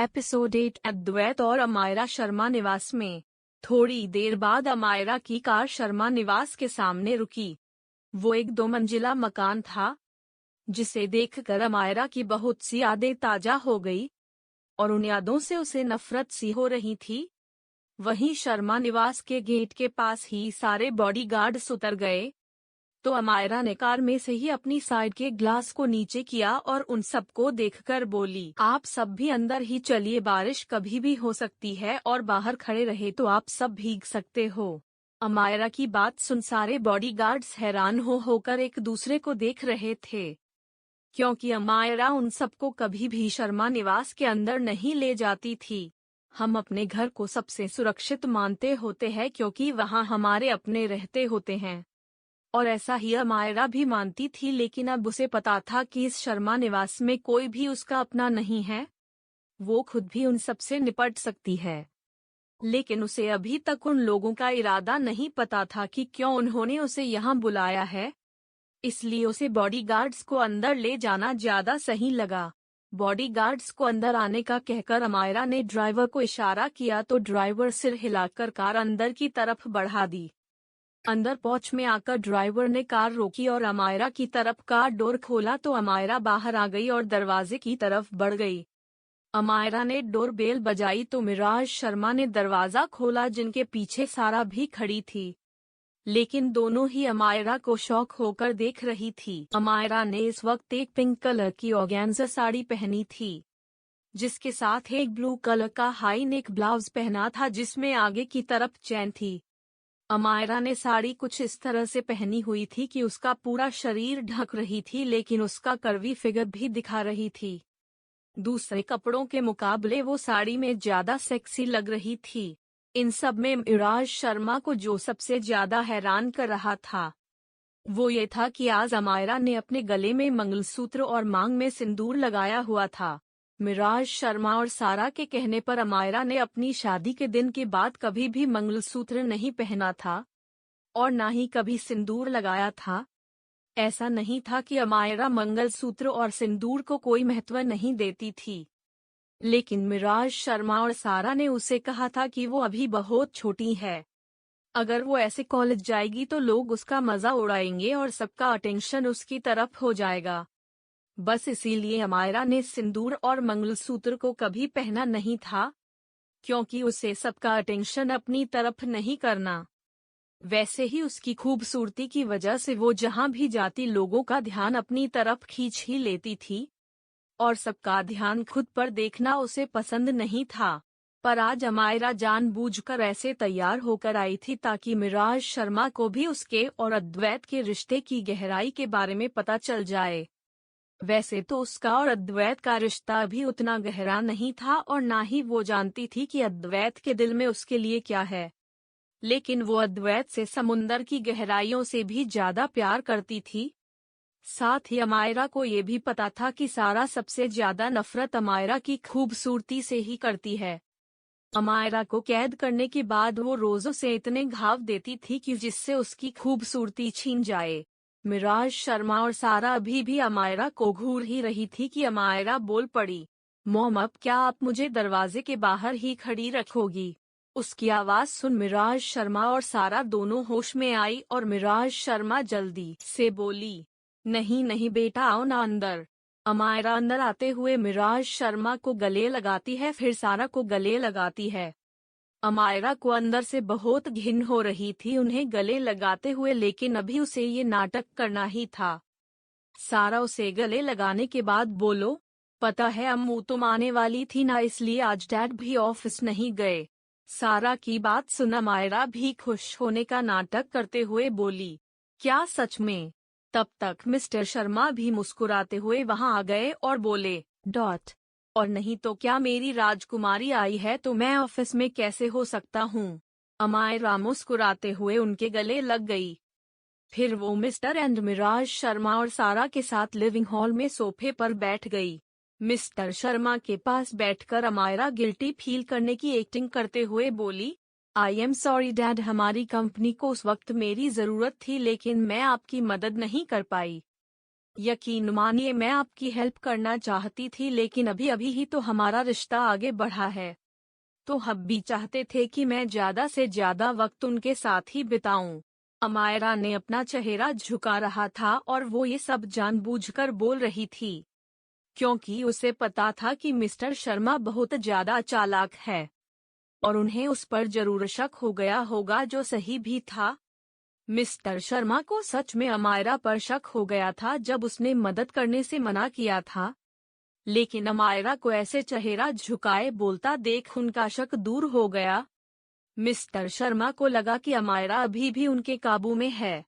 Episode 8 अद्वैत और अमायरा शर्मा निवास में। थोड़ी देर बाद अमायरा की कार शर्मा निवास के सामने रुकी। वो एक 2 मंजिला मकान था, जिसे देखकर अमायरा की बहुत सी यादें ताजा हो गई और उन यादों से उसे नफरत सी हो रही थी। वहीं शर्मा निवास के गेट के पास ही सारे बॉडीगार्ड्स उतर गए, तो अमायरा ने कार में से ही अपनी साइड के ग्लास को नीचे किया और उन सबको देखकर बोली, आप सब भी अंदर ही चलिए, बारिश कभी भी हो सकती है और बाहर खड़े रहे तो आप सब भीग सकते हो। अमायरा की बात सुन सारे बॉडीगार्ड्स हैरान होकर एक दूसरे को देख रहे थे, क्योंकि अमायरा उन सबको कभी भी शर्मा निवास के अंदर नहीं ले जाती थी। हम अपने घर को सबसे सुरक्षित मानते होते हैं क्योंकि वहाँ हमारे अपने रहते होते हैं, और ऐसा ही अमायरा भी मानती थी। लेकिन अब उसे पता था कि इस शर्मा निवास में कोई भी उसका अपना नहीं है। वो खुद भी उन सबसे निपट सकती है, लेकिन उसे अभी तक उन लोगों का इरादा नहीं पता था कि क्यों उन्होंने उसे यहाँ बुलाया है। इसलिए उसे बॉडीगार्ड्स को अंदर ले जाना ज्यादा सही लगा। बॉडीगार्ड्स को अंदर आने का कहकर अमायरा ने ड्राइवर को इशारा किया तो ड्राइवर सिर हिलाकर कार अंदर की तरफ बढ़ा दी। अंदर पहुंच में आकर ड्राइवर ने कार रोकी और अमायरा की तरफ कार डोर खोला तो अमायरा बाहर आ गई और दरवाजे की तरफ बढ़ गई। अमायरा ने डोर बेल बजाई तो मिराज शर्मा ने दरवाजा खोला, जिनके पीछे सारा भी खड़ी थी, लेकिन दोनों ही अमायरा को शौक होकर देख रही थी। अमायरा ने इस वक्त एक पिंक कलर की ऑर्गेन्जा साड़ी पहनी थी, जिसके साथ एक ब्लू कलर का हाई नेक ब्लाउज पहना था जिसमें आगे की तरफ चैन थी। अमायरा ने साड़ी कुछ इस तरह से पहनी हुई थी कि उसका पूरा शरीर ढक रही थी, लेकिन उसका कर्वी फिगर भी दिखा रही थी। दूसरे कपड़ों के मुकाबले वो साड़ी में ज्यादा सेक्सी लग रही थी। इन सब में मिराज शर्मा को जो सबसे ज्यादा हैरान कर रहा था, वो ये था कि आज अमायरा ने अपने गले में मंगलसूत्र और मांग में सिंदूर लगाया हुआ था। मिराज शर्मा और सारा के कहने पर अमायरा ने अपनी शादी के दिन के बाद कभी भी मंगलसूत्र नहीं पहना था और ना ही कभी सिंदूर लगाया था। ऐसा नहीं था कि अमायरा मंगलसूत्र और सिंदूर को कोई महत्व नहीं देती थी, लेकिन मिराज शर्मा और सारा ने उसे कहा था कि वो अभी बहुत छोटी है। अगर वो ऐसे कॉलेज जाएगी तो लोग उसका मजा उड़ाएंगे और सबका अटेंशन उसकी तरफ हो जाएगा। बस इसीलिए अमायरा ने सिंदूर और मंगलसूत्र को कभी पहना नहीं था, क्योंकि उसे सबका अटेंशन अपनी तरफ नहीं करना। वैसे ही उसकी खूबसूरती की वजह से वो जहां भी जाती लोगों का ध्यान अपनी तरफ खींच ही लेती थी, और सबका ध्यान खुद पर देखना उसे पसंद नहीं था। पर आज अमायरा जानबूझकर ऐसे तैयार होकर आई थी ताकि मिराज शर्मा को भी उसके और अद्वैत के रिश्ते की गहराई के बारे में पता चल जाए। वैसे तो उसका और अद्वैत का रिश्ता भी उतना गहरा नहीं था और ना ही वो जानती थी कि अद्वैत के दिल में उसके लिए क्या है, लेकिन वो अद्वैत से समुंदर की गहराइयों से भी ज्यादा प्यार करती थी। साथ ही अमायरा को ये भी पता था कि सारा सबसे ज्यादा नफरत अमायरा की खूबसूरती से ही करती है। अमायरा को कैद करने के बाद वो रोज उसे इतने घाव देती थी कि जिससे उसकी खूबसूरती छीन जाए। मिराज शर्मा और सारा अभी भी अमायरा को घूर ही रही थी कि अमायरा बोल पड़ी, मॉम अब क्या आप मुझे दरवाजे के बाहर ही खड़ी रखोगी? उसकी आवाज सुन मिराज शर्मा और सारा दोनों होश में आई और मिराज शर्मा जल्दी से बोली, नहीं नहीं बेटा, आओ ना अंदर। अमायरा अंदर आते हुए मिराज शर्मा को गले लगाती है, फिर सारा को गले लगाती है। अमायरा को अंदर से बहुत घिन हो रही थी उन्हें गले लगाते हुए, लेकिन अभी उसे ये नाटक करना ही था। सारा उसे गले लगाने के बाद बोलो, पता है अम्मू तुम आने वाली थी ना, इसलिए आज डैड भी ऑफिस नहीं गए। सारा की बात सुन अमायरा भी खुश होने का नाटक करते हुए बोली, क्या सच में? तब तक मिस्टर शर्मा भी मुस्कुराते हुए वहां आ गए और बोले, डॉट, और नहीं तो क्या, मेरी राजकुमारी आई है तो मैं ऑफिस में कैसे हो सकता हूँ? अमायरा मुस्कुराते हुए उनके गले लग गई। फिर वो मिस्टर एंड मिराज शर्मा और सारा के साथ लिविंग हॉल में सोफे पर बैठ गई। मिस्टर शर्मा के पास बैठकर अमायरा गिल्टी फील करने की एक्टिंग करते हुए बोली, आई एम सॉरी डैड, हमारी कंपनी को उस वक्त मेरी जरूरत थी लेकिन मैं आपकी मदद नहीं कर पाई। यकीन मानिए मैं आपकी हेल्प करना चाहती थी, लेकिन अभी अभी ही तो हमारा रिश्ता आगे बढ़ा है, तो हम भी चाहते थे कि मैं ज्यादा से ज्यादा वक्त उनके साथ ही बिताऊं। अमायरा ने अपना चेहरा झुका रहा था और वो ये सब जानबूझकर बोल रही थी, क्योंकि उसे पता था कि मिस्टर शर्मा बहुत ज्यादा चालाक है और उन्हें उस पर जरूर शक हो गया होगा, जो सही भी था। मिस्टर शर्मा को सच में अमायरा पर शक हो गया था जब उसने मदद करने से मना किया था, लेकिन अमायरा को ऐसे चेहरा झुकाए बोलता देख उनका शक दूर हो गया। मिस्टर शर्मा को लगा कि अमायरा अभी भी उनके काबू में है,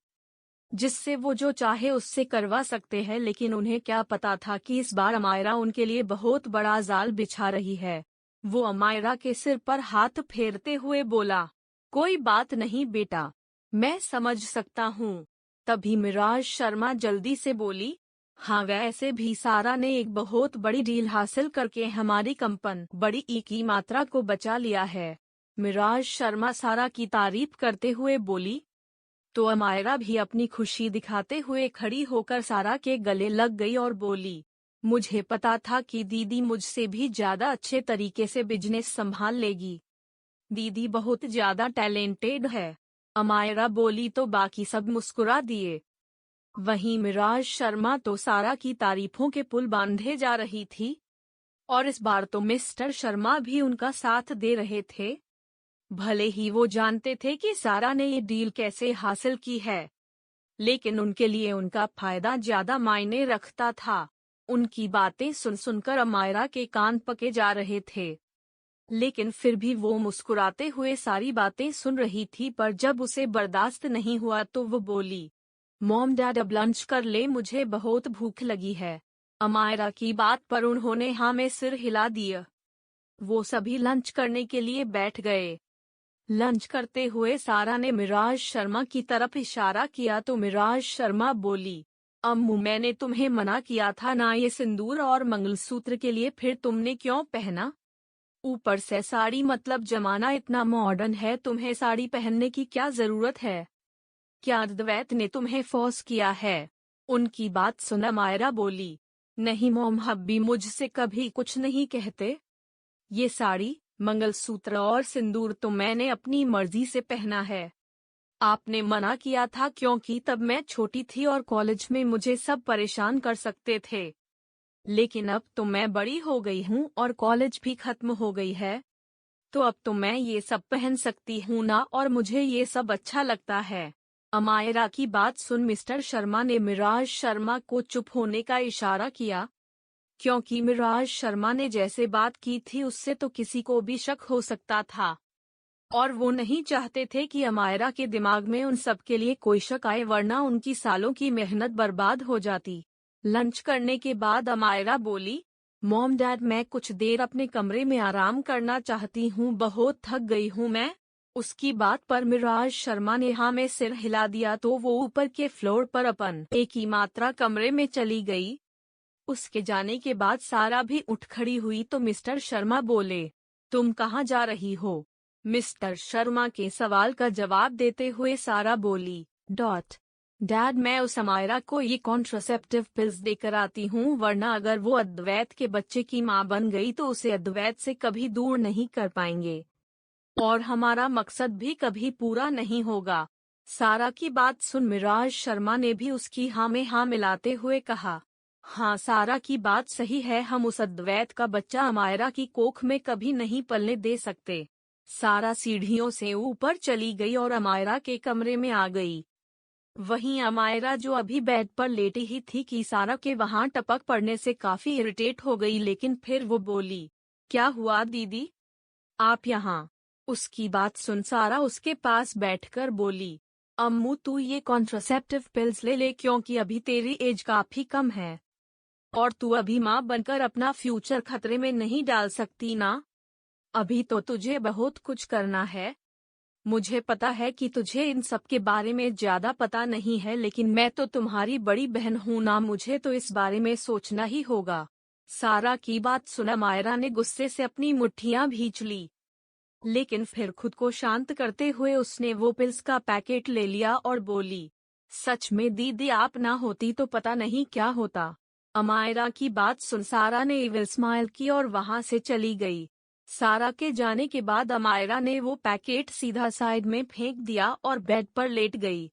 जिससे वो जो चाहे उससे करवा सकते हैं, लेकिन उन्हें क्या पता था कि इस बार अमायरा उनके लिए बहुत बड़ा जाल बिछा रही है। वो अमायरा के सिर पर हाथ फेरते हुए बोला, कोई बात नहीं बेटा, मैं समझ सकता हूँ। तभी मिराज शर्मा जल्दी से बोली, हाँ वैसे भी सारा ने एक बहुत बड़ी डील हासिल करके हमारी कंपन बड़ी ई की मात्रा को बचा लिया है। मिराज शर्मा सारा की तारीफ करते हुए बोली। तो अमायरा भी अपनी खुशी दिखाते हुए खड़ी होकर सारा के गले लग गई और बोली, मुझे पता था कि दीदी मुझसे भी ज्यादा अच्छे तरीके से बिजनेस संभाल लेगी। दीदी बहुत ज्यादा टैलेंटेड है। अमायरा बोली तो बाकी सब मुस्कुरा दिए। वहीं मिराज शर्मा तो सारा की तारीफों के पुल बांधे जा रही थी, और इस बार तो मिस्टर शर्मा भी उनका साथ दे रहे थे। भले ही वो जानते थे कि सारा ने ये डील कैसे हासिल की है, लेकिन उनके लिए उनका फायदा ज्यादा मायने रखता था। उनकी बातें सुन सुनकर अमायरा के कान पके जा रहे थे, लेकिन फिर भी वो मुस्कुराते हुए सारी बातें सुन रही थी। पर जब उसे बर्दाश्त नहीं हुआ तो वो बोली, मॉम डैड अब लंच कर ले, मुझे बहुत भूख लगी है। अमायरा की बात पर उन्होंने हाँ में सिर हिला दिया। वो सभी लंच करने के लिए बैठ गए। लंच करते हुए सारा ने मिराज शर्मा की तरफ इशारा किया तो मिराज शर्मा बोली, अम्मू मैंने तुम्हें मना किया था ना ये सिंदूर और मंगलसूत्र के लिए, फिर तुमने क्यों पहना? ऊपर से साड़ी, मतलब जमाना इतना मॉडर्न है, तुम्हें साड़ी पहनने की क्या जरूरत है? क्या अद्वैत ने तुम्हें फोर्स किया है? उनकी बात सुन अमायरा बोली, नहीं मॉम, हब्बी मुझसे कभी कुछ नहीं कहते। ये साड़ी, मंगलसूत्र और सिंदूर तो मैंने अपनी मर्जी से पहना है। आपने मना किया था क्योंकि तब मैं छोटी थी और कॉलेज में मुझे सब परेशान कर सकते थे, लेकिन अब तो मैं बड़ी हो गई हूँ और कॉलेज भी खत्म हो गई है, तो अब तो मैं ये सब पहन सकती हूँ ना, और मुझे ये सब अच्छा लगता है। अमायरा की बात सुन मिस्टर शर्मा ने मिराज शर्मा को चुप होने का इशारा किया, क्योंकि मिराज शर्मा ने जैसे बात की थी उससे तो किसी को भी शक हो सकता था, और वो नहीं चाहते थे कि अमायरा के दिमाग में उन सब के लिए कोई शक आए, वरना उनकी सालों की मेहनत बर्बाद हो जाती। लंच करने के बाद अमायरा बोली, मॉम डैड मैं कुछ देर अपने कमरे में आराम करना चाहती हूँ, बहुत थक गई हूँ मैं। उसकी बात पर मिराज शर्मा ने हाँ में सिर हिला दिया तो वो ऊपर के फ्लोर पर अपन एक ही मात्रा कमरे में चली गई। उसके जाने के बाद सारा भी उठ खड़ी हुई तो मिस्टर शर्मा बोले, तुम कहाँ जा रही हो? मिस्टर शर्मा के सवाल का जवाब देते हुए सारा बोली, डैड मैं उस अमायरा को ये कॉन्ट्रासेप्टिव पिल्स देकर आती हूँ, वरना अगर वो अद्वैत के बच्चे की माँ बन गई तो उसे अद्वैत से कभी दूर नहीं कर पाएंगे, और हमारा मकसद भी कभी पूरा नहीं होगा। सारा की बात सुन मिराज शर्मा ने भी उसकी हाँ में हाँ मिलाते हुए कहा, हाँ सारा की बात सही है, हम उस अद्वैत का बच्चा अमायरा की कोख में कभी नहीं पलने दे सकते। सारा सीढ़ियों से ऊपर चली गई और अमायरा के कमरे में आ गई। वहीं अमायरा जो अभी बेड पर लेटी ही थी कि सारा के वहां टपक पड़ने से काफी इरिटेट हो गई, लेकिन फिर वो बोली, क्या हुआ दीदी, आप यहाँ? उसकी बात सुन सारा उसके पास बैठकर बोली, अम्मू तू ये कॉन्ट्रासेप्टिव पिल्स ले ले, क्योंकि अभी तेरी एज काफी कम है और तू अभी माँ बनकर अपना फ्यूचर खतरे में नहीं डाल सकती ना। अभी तो तुझे बहुत कुछ करना है। मुझे पता है कि तुझे इन सब के बारे में ज्यादा पता नहीं है, लेकिन मैं तो तुम्हारी बड़ी बहन हूँ ना, मुझे तो इस बारे में सोचना ही होगा। सारा की बात सुना मायरा ने गुस्से से अपनी मुट्ठियां भींच ली, लेकिन फिर खुद को शांत करते हुए उसने वो पिल्स का पैकेट ले लिया और बोली, सच में दीदी आप ना होती तो पता नहीं क्या होता। अमायरा की बात सुन सारा ने इविल स्माइल की और वहां से चली गई। सारा के जाने के बाद अमायरा ने वो पैकेट सीधा साइड में फेंक दिया और बेड पर लेट गई।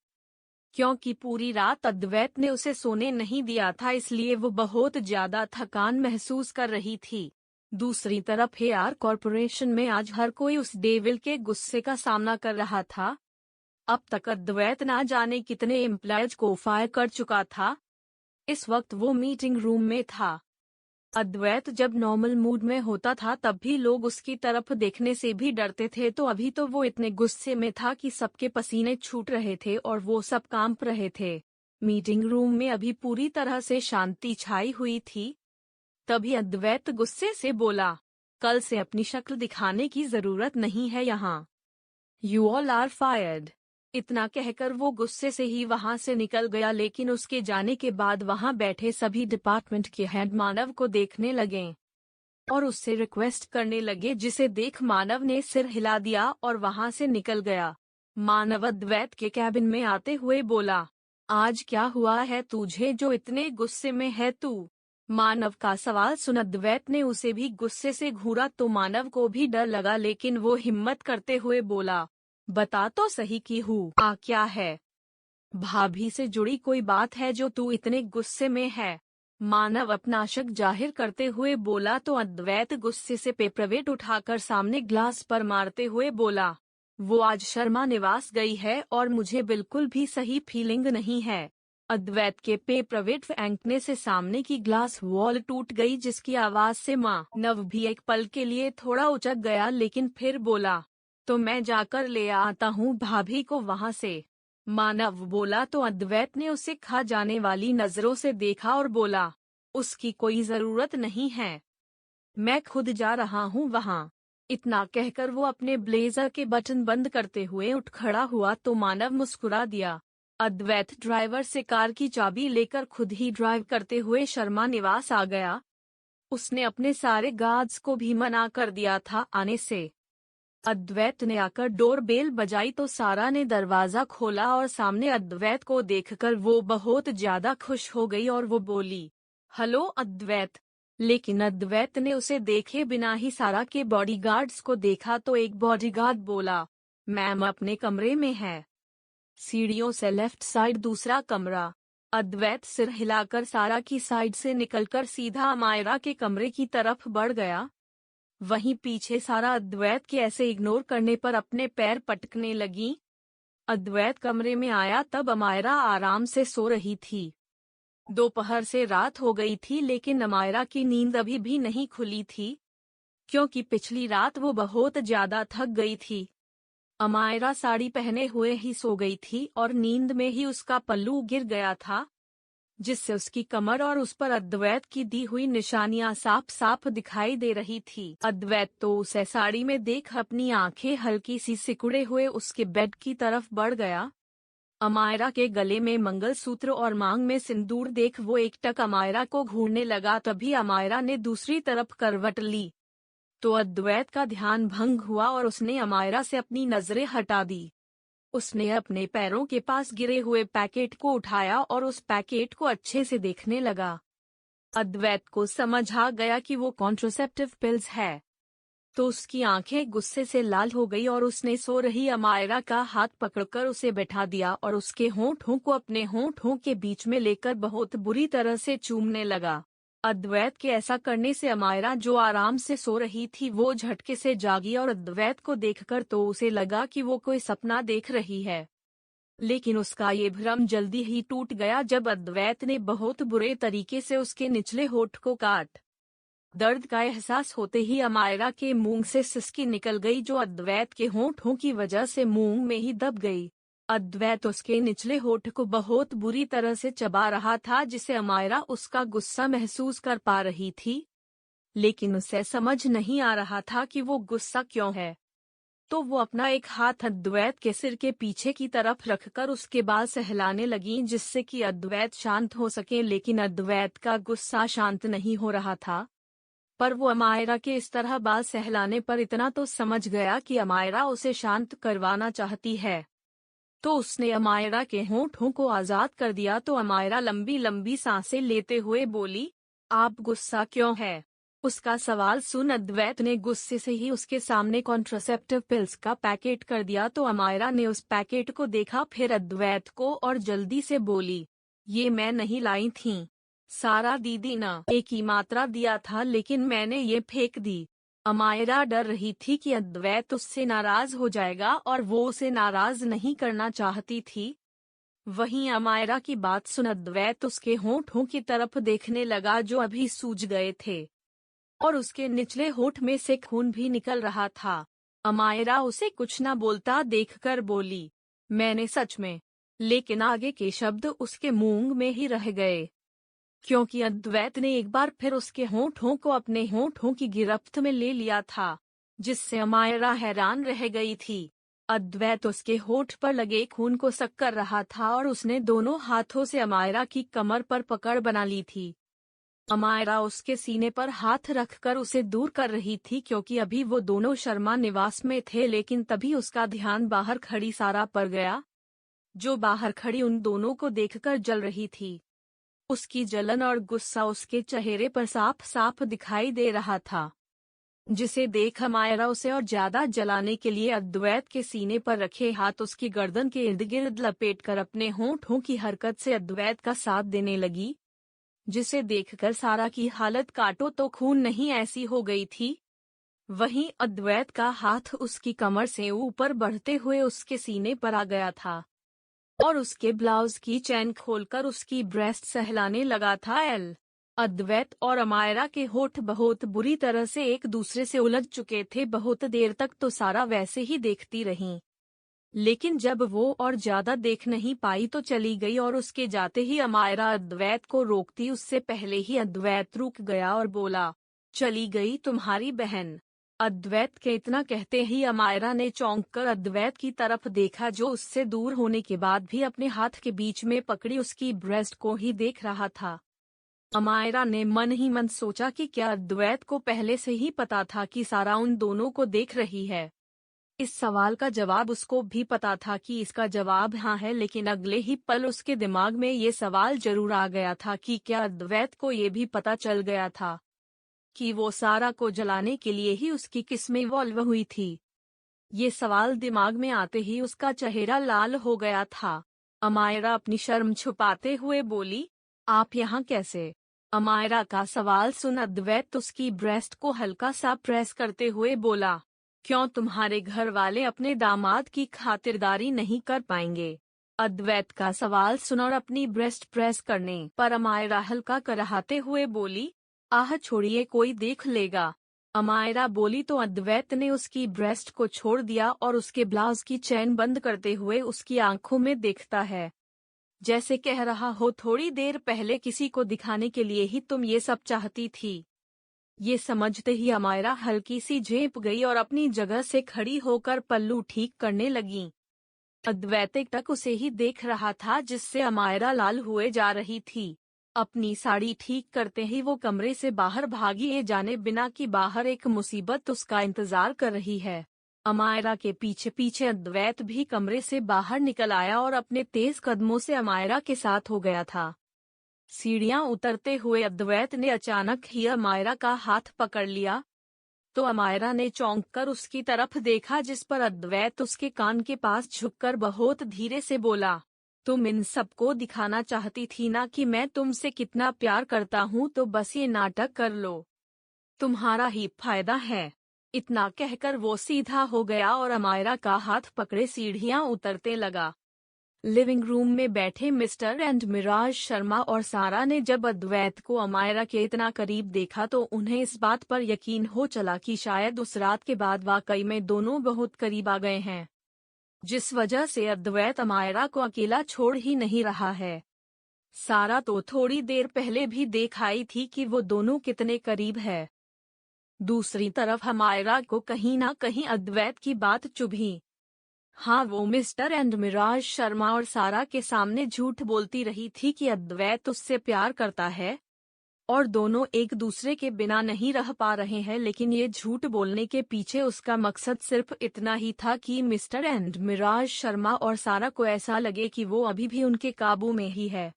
क्योंकि पूरी रात अद्वैत ने उसे सोने नहीं दिया था, इसलिए वो बहुत ज्यादा थकान महसूस कर रही थी। दूसरी तरफ एआर कॉरपोरेशन में आज हर कोई उस डेविल के गुस्से का सामना कर रहा था। अब तक अद्वैत ना जाने कितने एम्प्लॉयज को फायर कर चुका था। इस वक्त वो मीटिंग रूम में था। अद्वैत जब नॉर्मल मूड में होता था तब भी लोग उसकी तरफ देखने से भी डरते थे, तो अभी तो वो इतने गुस्से में था कि सबके पसीने छूट रहे थे और वो सब कांप रहे थे। मीटिंग रूम में अभी पूरी तरह से शांति छाई हुई थी। तभी अद्वैत गुस्से से बोला, कल से अपनी शक्ल दिखाने की जरूरत नहीं है यहाँ। You all are fired. इतना कहकर वो गुस्से से ही वहां से निकल गया, लेकिन उसके जाने के बाद वहां बैठे सभी डिपार्टमेंट के हेड मानव को देखने लगे और उससे रिक्वेस्ट करने लगे, जिसे देख मानव ने सिर हिला दिया और वहां से निकल गया। मानव अद्वैत के कैबिन में आते हुए बोला, आज क्या हुआ है तुझे जो इतने गुस्से में है तू? मानव का सवाल सुन अद्वैत ने उसे भी गुस्से से घूरा तो मानव को भी डर लगा, लेकिन वो हिम्मत करते हुए बोला, बता तो सही कि हूँ क्या है? भाभी से जुड़ी कोई बात है जो तू इतने गुस्से में है? मानव अपना शक जाहिर करते हुए बोला तो अद्वैत गुस्से से पेपरवेट उठाकर सामने ग्लास पर मारते हुए बोला, वो आज शर्मा निवास गई है और मुझे बिल्कुल भी सही फीलिंग नहीं है। अद्वैत के पेपरवेट फेंकने से सामने की ग्लास वॉल टूट गई, जिसकी आवाज से मानव भी एक पल के लिए थोड़ा उचक गया, लेकिन फिर बोला, तो मैं जाकर ले आता हूँ भाभी को वहां से। मानव बोला तो अद्वैत ने उसे खा जाने वाली नजरों से देखा और बोला, उसकी कोई जरूरत नहीं है, मैं खुद जा रहा हूँ वहां। इतना कहकर वो अपने ब्लेजर के बटन बंद करते हुए उठ खड़ा हुआ तो मानव मुस्कुरा दिया। अद्वैत ड्राइवर से कार की चाबी लेकर खुद ही ड्राइव करते हुए शर्मा निवास आ गया। उसने अपने सारे गार्ड्स को भी मना कर दिया था आने से। अद्वैत ने आकर डोर बेल बजाई तो सारा ने दरवाजा खोला और सामने अद्वैत को देखकर वो बहुत ज्यादा खुश हो गई और वो बोली, हेलो अद्वैत। लेकिन अद्वैत ने उसे देखे बिना ही सारा के बॉडीगार्ड्स को देखा तो एक बॉडीगार्ड बोला, मैम अपने कमरे में है, सीढ़ियों से लेफ्ट साइड दूसरा कमरा। अद्वैत सिर हिलाकर सारा की साइड से निकलकर सीधा अमायरा के कमरे की तरफ बढ़ गया। वहीं पीछे सारा अद्वैत के ऐसे इग्नोर करने पर अपने पैर पटकने लगी। अद्वैत कमरे में आया तब अमायरा आराम से सो रही थी। दोपहर से रात हो गई थी, लेकिन अमायरा की नींद अभी भी नहीं खुली थी, क्योंकि पिछली रात वो बहुत ज्यादा थक गई थी। अमायरा साड़ी पहने हुए ही सो गई थी और नींद में ही उसका पल्लू गिर गया था, जिससे उसकी कमर और उस पर अद्वैत की दी हुई निशानियां साफ साफ दिखाई दे रही थी। अद्वैत तो उसे साड़ी में देख अपनी आंखें हल्की सी सिकुड़े हुए उसके बेड की तरफ बढ़ गया। अमायरा के गले में मंगलसूत्र और मांग में सिंदूर देख वो एकटक अमायरा को घूरने लगा। तभी अमायरा ने दूसरी तरफ करवट ली तो अद्वैत का ध्यान भंग हुआ और उसने अमायरा से अपनी नजरें हटा दी। उसने अपने पैरों के पास गिरे हुए पैकेट को उठाया और उस पैकेट को अच्छे से देखने लगा। अद्वैत को समझ आ गया कि वो कॉन्ट्रासेप्टिव पिल्स है, तो उसकी आंखें गुस्से से लाल हो गई और उसने सो रही अमायरा का हाथ पकड़कर उसे बैठा दिया और उसके होंठों को अपने होंठों के बीच में लेकर बहुत बुरी तरह से चूमने लगा। अद्वैत के ऐसा करने से अमायरा, जो आराम से सो रही थी, वो झटके से जागी और अद्वैत को देखकर तो उसे लगा कि वो कोई सपना देख रही है। लेकिन उसका ये भ्रम जल्दी ही टूट गया जब अद्वैत ने बहुत बुरे तरीके से उसके निचले होठ को काट। दर्द का एहसास होते ही अमायरा के मुंह से सिसकी निकल गई, जो अद्वैत के होठों की वजह से मुंह में ही दब गई। अद्वैत उसके निचले होठ को बहुत बुरी तरह से चबा रहा था, जिसे अमायरा उसका गुस्सा महसूस कर पा रही थी, लेकिन उसे समझ नहीं आ रहा था कि वो गुस्सा क्यों है। तो वो अपना एक हाथ अद्वैत के सिर के पीछे की तरफ रखकर उसके बाल सहलाने लगी, जिससे कि अद्वैत शांत हो सके। लेकिन अद्वैत का गुस्सा शांत नहीं हो रहा था, पर वो अमायरा के इस तरह बाल सहलाने पर इतना तो समझ गया कि अमायरा उसे शांत करवाना चाहती है। तो उसने अमायरा के होठों को आजाद कर दिया तो अमायरा लंबी लंबी सांसें लेते हुए बोली, आप गुस्सा क्यों है? उसका सवाल सुन अद्वैत ने गुस्से से ही उसके सामने कॉन्ट्रासेप्टिव पिल्स का पैकेट कर दिया तो अमायरा ने उस पैकेट को देखा, फिर अद्वैत को, और जल्दी से बोली, ये मैं नहीं लाई थी। सारा दीदी ने एक ही मात्रा दिया था लेकिन मैंने ये फेंक दी। अमायरा डर रही थी कि अद्वैत उससे नाराज हो जाएगा और वो उसे नाराज नहीं करना चाहती थी। वहीं अमायरा की बात सुन अद्वैत उसके होठों की तरफ देखने लगा जो अभी सूज गए थे और उसके निचले होठ में से खून भी निकल रहा था। अमायरा उसे कुछ न बोलता देखकर बोली, मैंने सच में, लेकिन आगे के शब्द उसके मुंह में ही रह गए क्योंकि अद्वैत ने एक बार फिर उसके होठों को अपने होठों की गिरफ्त में ले लिया था, जिससे अमायरा हैरान रह गई थी। अद्वैत उसके होठ पर लगे खून को सक कर रहा था और उसने दोनों हाथों से अमायरा की कमर पर पकड़ बना ली थी। अमायरा उसके सीने पर हाथ रखकर उसे दूर कर रही थी क्योंकि अभी वो दोनों शर्मा निवास में थे, लेकिन तभी उसका ध्यान बाहर खड़ी सारा पर गया, जो बाहर खड़ी उन दोनों को देखकर जल रही थी। उसकी जलन और गुस्सा उसके चेहरे पर साफ साफ दिखाई दे रहा था, जिसे देख अमायरा उसे और ज्यादा जलाने के लिए अद्वैत के सीने पर रखे हाथ उसकी गर्दन के इर्द गिर्द लपेटकर अपने होठों की हरकत से अद्वैत का साथ देने लगी, जिसे देखकर सारा की हालत काटो तो खून नहीं ऐसी हो गई थी। वहीं अद्वैत का हाथ उसकी कमर से ऊपर बढ़ते हुए उसके सीने पर आ गया था और उसके ब्लाउज की चैन खोलकर उसकी ब्रेस्ट सहलाने लगा था। अद्वैत और अमायरा के होठ बहुत बुरी तरह से एक दूसरे से उलझ चुके थे। बहुत देर तक तो सारा वैसे ही देखती रही, लेकिन जब वो और ज्यादा देख नहीं पाई तो चली गई और उसके जाते ही अमायरा अद्वैत को रोकती उससे पहले ही अद्वैत रुक गया और बोला, चली गई तुम्हारी बहन? अद्वैत के इतना कहते ही अमायरा ने चौंक कर अद्वैत की तरफ देखा, जो उससे दूर होने के बाद भी अपने हाथ के बीच में पकड़ी उसकी ब्रेस्ट को ही देख रहा था। अमायरा ने मन ही मन सोचा कि क्या अद्वैत को पहले से ही पता था कि सारा उन दोनों को देख रही है। इस सवाल का जवाब उसको भी पता था कि इसका जवाब हाँ है, लेकिन अगले ही पल उसके दिमाग में ये सवाल जरूर आ गया था कि क्या अद्वैत को ये भी पता चल गया था कि वो सारा को जलाने के लिए ही उसकी किस्में इवॉल्व हुई थी। ये सवाल दिमाग में आते ही उसका चेहरा लाल हो गया था। अमायरा अपनी शर्म छुपाते हुए बोली, आप यहाँ कैसे? अमायरा का सवाल सुन अद्वैत उसकी ब्रेस्ट को हल्का सा प्रेस करते हुए बोला, क्यों तुम्हारे घर वाले अपने दामाद की खातिरदारी नहीं कर पाएंगे? अद्वैत का सवाल सुन और अपनी ब्रेस्ट प्रेस करने पर अमायरा हल्का कराहते हुए बोली, आह छोड़िए, कोई देख लेगा। अमायरा बोली तो अद्वैत ने उसकी ब्रेस्ट को छोड़ दिया और उसके ब्लाउज की चैन बंद करते हुए उसकी आंखों में देखता है, जैसे कह रहा हो, थोड़ी देर पहले किसी को दिखाने के लिए ही तुम ये सब चाहती थी। ये समझते ही अमायरा हल्की सी झेप गई और अपनी जगह से खड़ी होकर पल्लू ठीक करने लगी। अद्वैत एकटक उसे ही देख रहा था, जिससे अमायरा लाल हुए जा रही थी। अपनी साड़ी ठीक करते ही वो कमरे से बाहर भागी, ये जाने बिना कि बाहर एक मुसीबत उसका इंतजार कर रही है। अमायरा के पीछे पीछे अद्वैत भी कमरे से बाहर निकल आया और अपने तेज कदमों से अमायरा के साथ हो गया था। सीढ़ियां उतरते हुए अद्वैत ने अचानक ही अमायरा का हाथ पकड़ लिया, तो अमायरा ने चौंक कर उसकी तरफ देखा, जिस पर अद्वैत उसके कान के पास झुककर बहुत धीरे से बोला, तुम इन सबको दिखाना चाहती थी ना कि मैं तुमसे कितना प्यार करता हूँ, तो बस ये नाटक कर लो, तुम्हारा ही फायदा है। इतना कहकर वो सीधा हो गया और अमायरा का हाथ पकड़े सीढ़ियां उतरते लगा। लिविंग रूम में बैठे मिस्टर एंड मिराज शर्मा और सारा ने जब अद्वैत को अमायरा के इतना करीब देखा तो उन्हें इस बात पर यकीन हो चला कि शायद उस रात के बाद वाकई में दोनों बहुत करीब आ गए हैं, जिस वजह से अद्वैत अमायरा को अकेला छोड़ ही नहीं रहा है। सारा तो थोड़ी देर पहले भी देख आई थी कि वो दोनों कितने करीब है। दूसरी तरफ अमायरा को कहीं ना कहीं अद्वैत की बात चुभी। हाँ, वो मिस्टर एंड मिराज शर्मा और सारा के सामने झूठ बोलती रही थी कि अद्वैत उससे प्यार करता है, और दोनों एक दूसरे के बिना नहीं रह पा रहे हैं, लेकिन ये झूठ बोलने के पीछे उसका मकसद सिर्फ इतना ही था कि मिस्टर एंड मिराज शर्मा और सारा को ऐसा लगे कि वो अभी भी उनके काबू में ही है।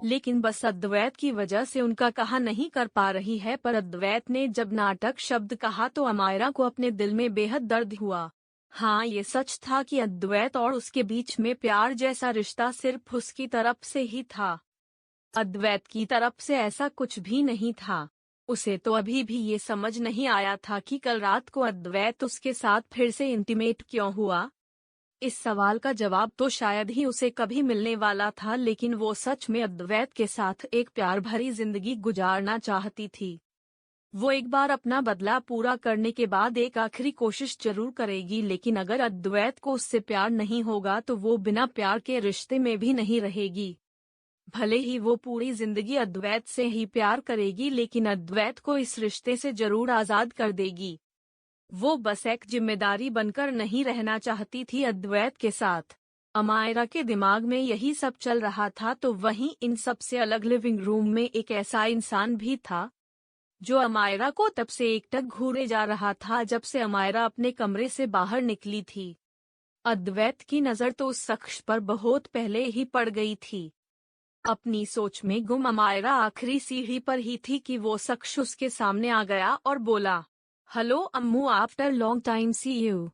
लेकिन बस अद्वैत की वजह से उनका कहा नहीं कर पा रही है। पर अद्वैत ने जब नाटक शब्द कहा तो अमायरा को अपने दिल में बेहद दर्द हुआ। हाँ, ये सच था कि अद्वैत और उसके बीच में प्यार जैसा रिश्ता सिर्फ उसकी तरफ से ही था। अद्वैत की तरफ से ऐसा कुछ भी नहीं था। उसे तो अभी भी ये समझ नहीं आया था कि कल रात को अद्वैत उसके साथ फिर से इंटीमेट क्यों हुआ। इस सवाल का जवाब तो शायद ही उसे कभी मिलने वाला था, लेकिन वो सच में अद्वैत के साथ एक प्यार भरी जिंदगी गुजारना चाहती थी। वो एक बार अपना बदला पूरा करने के बाद एक आखिरी कोशिश जरूर करेगी, लेकिन अगर अद्वैत को उससे प्यार नहीं होगा तो वो बिना प्यार के रिश्ते में भी नहीं रहेगी। भले ही वो पूरी जिंदगी अद्वैत से ही प्यार करेगी, लेकिन अद्वैत को इस रिश्ते से जरूर आजाद कर देगी। वो बस एक जिम्मेदारी बनकर नहीं रहना चाहती थी अद्वैत के साथ। अमायरा के दिमाग में यही सब चल रहा था, तो वहीं इन सब से अलग लिविंग रूम में एक ऐसा इंसान भी था जो अमायरा को तब से एकटक घूरे जा रहा था जब से अमायरा अपने कमरे से बाहर निकली थी। अद्वैत की नजर तो उस शख्स पर बहुत पहले ही पड़ गई थी। अपनी सोच में गुम अमायरा आखिरी सीढ़ी पर ही थी कि वो शख्स उसके सामने आ गया और बोला, hello Ammu, after long time see you.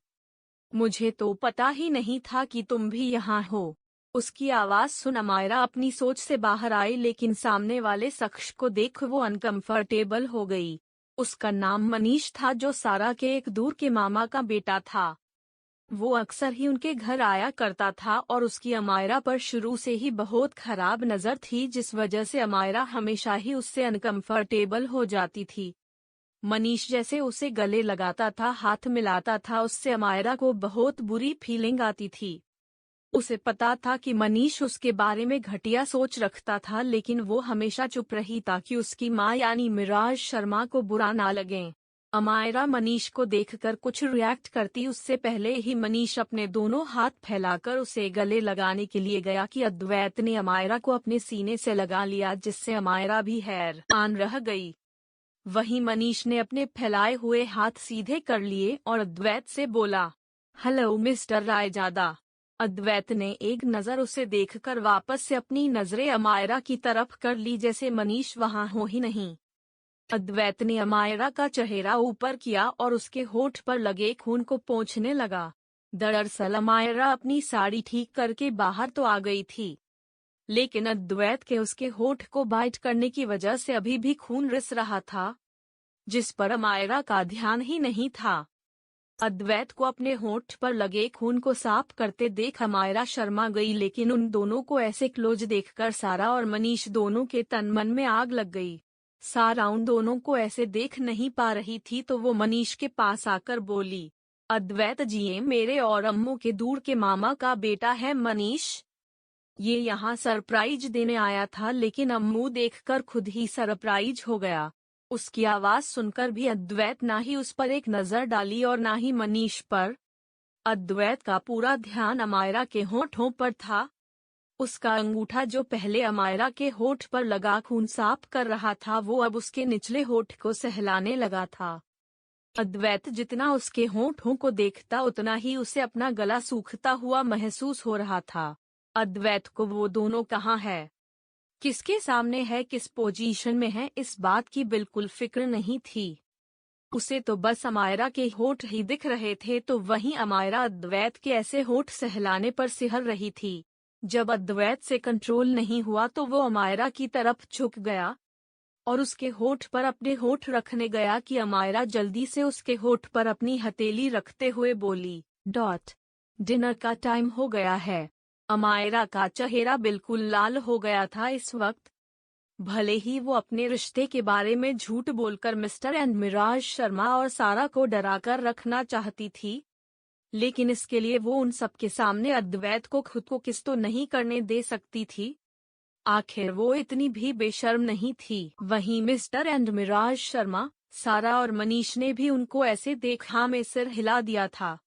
मुझे तो पता ही नहीं था कि तुम भी यहाँ हो। उसकी आवाज सुन अमायरा अपनी सोच से बाहर आई, लेकिन सामने वाले शख्स को देख वो अनकंफर्टेबल हो गई। उसका नाम मनीष था, जो सारा के एक दूर के मामा का बेटा था। वो अक्सर ही उनके घर आया करता था और उसकी अमायरा पर शुरू से ही बहुत खराब नजर थी, जिस वजह से अमायरा हमेशा ही उससे अनकंफर्टेबल हो जाती थी। मनीष जैसे उसे गले लगाता था, हाथ मिलाता था, उससे अमायरा को बहुत बुरी फीलिंग आती थी। उसे पता था कि मनीष उसके बारे में घटिया सोच रखता था, लेकिन वो हमेशा चुप रही ताकि उसकी माँ यानी मिराज शर्मा को बुरा ना लगे। अमायरा मनीष को देखकर कुछ रिएक्ट करती उससे पहले ही मनीष अपने दोनों हाथ फैलाकर उसे गले लगाने के लिए गया कि अद्वैत ने अमायरा को अपने सीने से लगा लिया, जिससे अमायरा भी हैरान रह गई। वहीं मनीष ने अपने फैलाए हुए हाथ सीधे कर लिए और अद्वैत से बोला, हेलो मिस्टर रायजादा। अद्वैत ने एक नज़र उसे देखकर वापस से अपनी नजरें अमायरा की तरफ कर ली, जैसे मनीष वहां हो ही नहीं। अद्वैत ने अमायरा का चेहरा ऊपर किया और उसके होठ पर लगे खून को पोंछने लगा। दरअसल अमायरा अपनी साड़ी ठीक करके बाहर तो आ गई थी, लेकिन अद्वैत के उसके होठ को बाइट करने की वजह से अभी भी खून रिस रहा था, जिस पर अमायरा का ध्यान ही नहीं था। अद्वैत को अपने होठ पर लगे खून को साफ करते देख अमायरा शर्मा गई, लेकिन उन दोनों को ऐसे क्लोज देखकर सारा और मनीष दोनों के तन मन में आग लग गई। सारा उन दोनों को ऐसे देख नहीं पा रही थी, तो वो मनीष के पास आकर बोली, अद्वैत जी, ये मेरे और अम्मू के दूर के मामा का बेटा है मनीष। ये यहाँ सरप्राइज देने आया था, लेकिन अम्मू देखकर खुद ही सरप्राइज हो गया। उसकी आवाज सुनकर भी अद्वैत ना ही उस पर एक नजर डाली और ना ही मनीष पर। अद्वैत का पूरा ध्यान अमायरा के होठों पर था। उसका अंगूठा जो पहले अमायरा के होठ पर लगा खून साफ कर रहा था, वो अब उसके निचले होठ को सहलाने लगा था। अद्वैत जितना उसके होठों को देखता उतना ही उसे अपना गला सूखता हुआ महसूस हो रहा था। अद्वैत को वो दोनों कहाँ है, किसके सामने है, किस पोजीशन में है, इस बात की बिल्कुल फिक्र नहीं थी। उसे तो बस अमायरा के होठ ही दिख रहे थे, तो वहीं अमायरा अद्वैत के ऐसे होठ सहलाने पर सिहर रही थी। जब अद्वैत से कंट्रोल नहीं हुआ तो वो अमायरा की तरफ झुक गया और उसके होठ पर अपने होठ रखने गया कि अमायरा जल्दी से उसके होठ पर अपनी हथेली रखते हुए बोली, डिनर का टाइम हो गया है। अमायरा का चेहरा बिल्कुल लाल हो गया था इस वक्त। भले ही वो अपने रिश्ते के बारे में झूठ बोलकर मिस्टर एंड मिराज शर्मा और सारा को डराकर रखना चाहती थी, लेकिन इसके लिए वो उन सब के सामने अद्वैत को खुद को किस तो नहीं करने दे सकती थी। आखिर वो इतनी भी बेशर्म नहीं थी। वहीं मिस्टर एंड मिराज शर्मा, सारा और मनीष ने भी उनको ऐसे देखा में सिर हिला दिया था।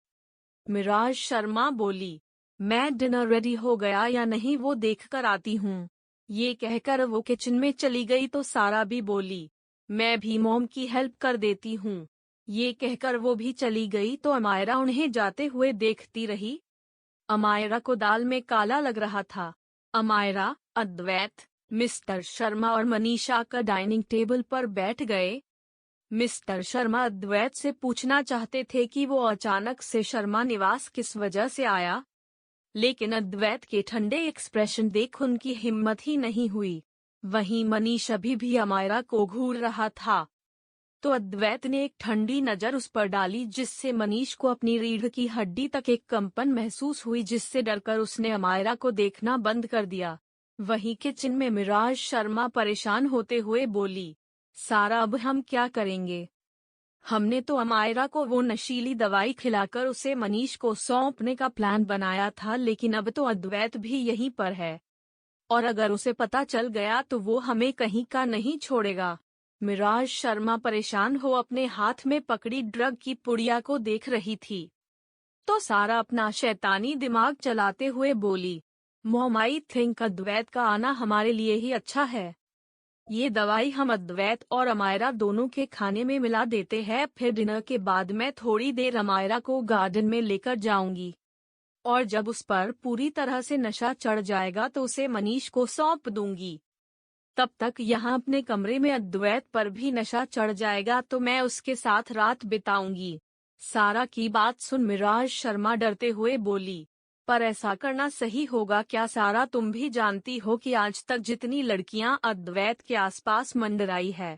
मिराज शर्मा बोली, मैं डिनर रेडी हो गया या नहीं वो देख कर आती हूँ। ये कहकर वो किचन में चली गई तो सारा भी बोली, मैं भी मॉम की हेल्प कर देती हूँ। ये कहकर वो भी चली गई तो अमायरा उन्हें जाते हुए देखती रही। अमायरा को दाल में काला लग रहा था। अमायरा, अद्वैत, मिस्टर शर्मा और मनीषा का डाइनिंग टेबल पर बैठ गए। मिस्टर शर्मा अद्वैत से पूछना चाहते थे कि वो अचानक से शर्मा निवास किस वजह से आया, लेकिन अद्वैत के ठंडे एक्सप्रेशन देख उनकी हिम्मत ही नहीं हुई। वहीं मनीष अभी भी अमायरा को घूर रहा था, तो अद्वैत ने एक ठंडी नजर उस पर डाली जिससे मनीष को अपनी रीढ़ की हड्डी तक एक कंपन महसूस हुई, जिससे डरकर उसने अमायरा को देखना बंद कर दिया। वहीं किचन में मिराज शर्मा परेशान होते हुए बोली, सारा अब हम क्या करेंगे? हमने तो अमायरा को वो नशीली दवाई खिलाकर उसे मनीष को सौंपने का प्लान बनाया था, लेकिन अब तो अद्वैत भी यहीं पर है और अगर उसे पता चल गया तो वो हमें कहीं का नहीं छोड़ेगा। मिराज शर्मा परेशान हो अपने हाथ में पकड़ी ड्रग की पुड़िया को देख रही थी, तो सारा अपना शैतानी दिमाग चलाते हुए बोली, मॉम आई थिंक अद्वैत का आना हमारे लिए ही अच्छा है। ये दवाई हम अद्वैत और अमायरा दोनों के खाने में मिला देते हैं, फिर डिनर के बाद मैं थोड़ी देर अमायरा को गार्डन में लेकर जाऊंगी और जब उस पर पूरी तरह से नशा चढ़ जाएगा तो उसे मनीष को सौंप दूंगी। तब तक यहाँ अपने कमरे में अद्वैत पर भी नशा चढ़ जाएगा तो मैं उसके साथ रात बिताऊंगी। सारा की बात सुन मिराज शर्मा डरते हुए बोली, पर ऐसा करना सही होगा क्या? सारा, तुम भी जानती हो कि आज तक जितनी लड़कियां अद्वैत के आसपास मंडराई है,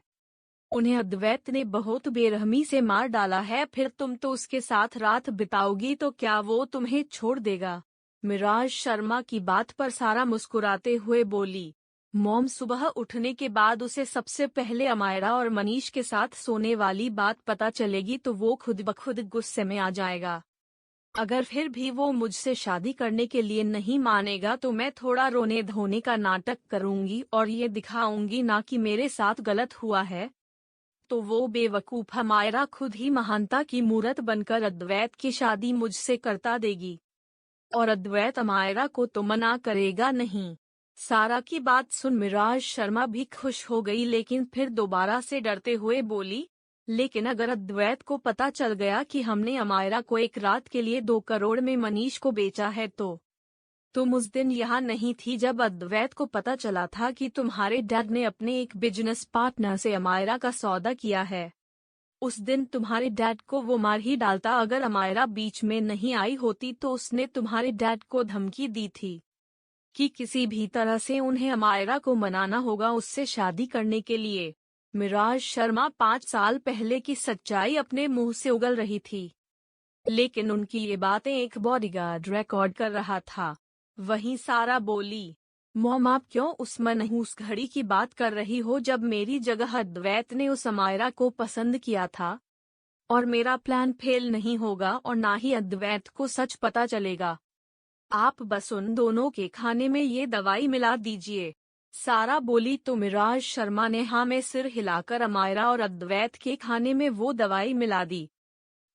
उन्हें अद्वैत ने बहुत बेरहमी से मार डाला है। फिर तुम तो उसके साथ रात बिताओगी तो क्या वो तुम्हें छोड़ देगा? मिराज शर्मा की बात पर सारा मुस्कुराते हुए बोली, मॉम, सुबह उठने के बाद उसे सबसे पहले अमायरा और मनीष के साथ सोने वाली बात पता चलेगी तो वो खुद ब खुद गुस्से में आ जाएगा। अगर फिर भी वो मुझसे शादी करने के लिए नहीं मानेगा तो मैं थोड़ा रोने धोने का नाटक करूंगी और ये दिखाऊंगी ना कि मेरे साथ गलत हुआ है, तो वो बेवकूफ अमायरा खुद ही महानता की मूरत बनकर अद्वैत की शादी मुझसे करता देगी और अद्वैत अमायरा को तो मना करेगा नहीं। सारा की बात सुन मिराज शर्मा भी खुश हो गई, लेकिन फिर दोबारा से डरते हुए बोली, लेकिन अगर अद्वैत को पता चल गया कि हमने अमायरा को एक रात के लिए 2 करोड़ में मनीष को बेचा है तो? तुम उस दिन यहाँ नहीं थी जब अद्वैत को पता चला था कि तुम्हारे डैड ने अपने एक बिजनेस पार्टनर से अमायरा का सौदा किया है। उस दिन तुम्हारे डैड को वो मार ही डालता अगर अमायरा बीच में नहीं आई होती, तो उसने तुम्हारे डैड को धमकी दी थी कि किसी भी तरह से उन्हें अमायरा को मनाना होगा उससे शादी करने के लिए। मिराज शर्मा 5 साल पहले की सच्चाई अपने मुंह से उगल रही थी, लेकिन उनकी ये बातें एक बॉडीगार्ड रिकॉर्ड कर रहा था। वहीं सारा बोली, मॉम, आप क्यों उस मनहूस घड़ी की बात कर रही हो जब मेरी जगह अद्वैत ने उस अमायरा को पसंद किया था और मेरा प्लान फेल नहीं होगा और ना ही अद्वैत को सच पता चलेगा। आप बस उन दोनों के खाने में ये दवाई मिला दीजिए। सारा बोली तो मिराज शर्मा ने हाँ में सिर हिलाकर अमायरा और अद्वैत के खाने में वो दवाई मिला दी।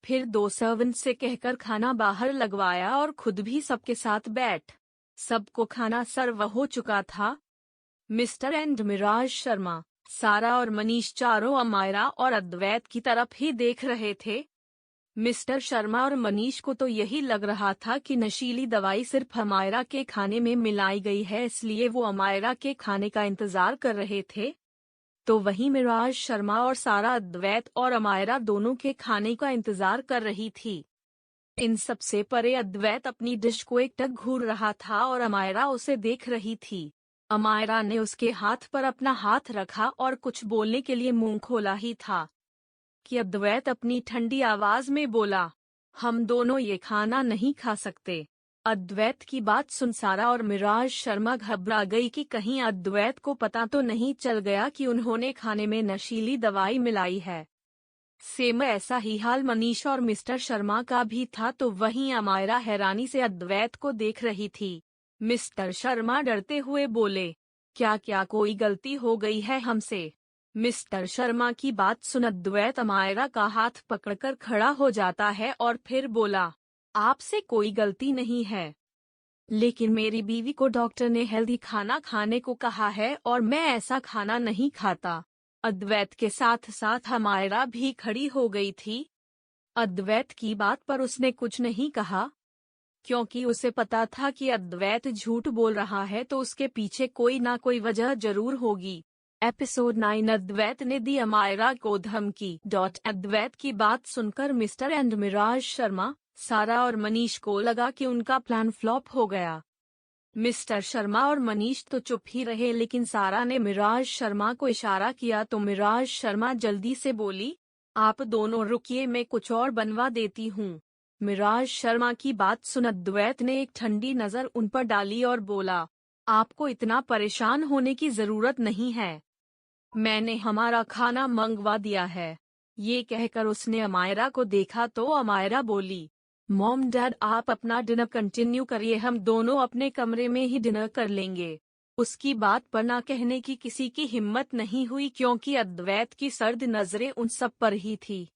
फिर 2 सर्वेंट से कहकर खाना बाहर लगवाया और खुद भी सबके साथ बैठ सबको खाना सर्व हो चुका था। मिस्टर एंड मिराज शर्मा, सारा और मनीष चारों अमायरा और अद्वैत की तरफ ही देख रहे थे। मिस्टर शर्मा और मनीष को तो यही लग रहा था कि नशीली दवाई सिर्फ अमायरा के खाने में मिलाई गई है, इसलिए वो अमायरा के खाने का इंतजार कर रहे थे। तो वहीं मिराज शर्मा और सारा अद्वैत और अमायरा दोनों के खाने का इंतजार कर रही थी। इन सब से परे अद्वैत अपनी डिश को एकटक घूर रहा था और अमायरा उसे देख रही थी। अमायरा ने उसके हाथ पर अपना हाथ रखा और कुछ बोलने के लिए मुंह खोला ही था कि अद्वैत अपनी ठंडी आवाज में बोला, हम दोनों ये खाना नहीं खा सकते। अद्वैत की बात सुन सारा और मिराज शर्मा घबरा गई कि कहीं अद्वैत को पता तो नहीं चल गया कि उन्होंने खाने में नशीली दवाई मिलाई है। सेम ऐसा ही हाल मनीष और मिस्टर शर्मा का भी था। तो वहीं अमायरा हैरानी से अद्वैत को देख रही थी। मिस्टर शर्मा डरते हुए बोले, क्या क्या कोई गलती हो गई है हमसे? मिस्टर शर्मा की बात सुन अद्वैत अमायरा का हाथ पकड़कर खड़ा हो जाता है और फिर बोला, आपसे कोई गलती नहीं है। लेकिन मेरी बीवी को डॉक्टर ने हेल्दी खाना खाने को कहा है और मैं ऐसा खाना नहीं खाता। अद्वैत के साथ साथ अमायरा भी खड़ी हो गई थी। अद्वैत की बात पर उसने कुछ नहीं कहा, क्योंकि उसे पता था कि अद्वैत झूठ बोल रहा है तो उसके पीछे कोई ना कोई वजह जरूर होगी। एपिसोड 9 अद्वैत ने दी अमायरा को धमकी। अद्वैत की बात सुनकर मिस्टर एंड मिराज शर्मा, सारा और मनीष को लगा कि उनका प्लान फ्लॉप हो गया। मिस्टर शर्मा और मनीष तो चुप ही रहे, लेकिन सारा ने मिराज शर्मा को इशारा किया तो मिराज शर्मा जल्दी से बोली, आप दोनों रुकिए, मैं कुछ और बनवा देती हूँ। मिराज शर्मा की बात सुन अद्वैत ने एक ठंडी नजर उन पर डाली और बोला, आपको इतना परेशान होने की जरूरत नहीं है, मैंने हमारा खाना मंगवा दिया है। ये कहकर उसने अमायरा को देखा तो अमायरा बोली, मॉम डैड आप अपना डिनर कंटिन्यू करिए, हम दोनों अपने कमरे में ही डिनर कर लेंगे। उसकी बात पर ना कहने की किसी की हिम्मत नहीं हुई, क्योंकि अद्वैत की सर्द नजरें उन सब पर ही थी।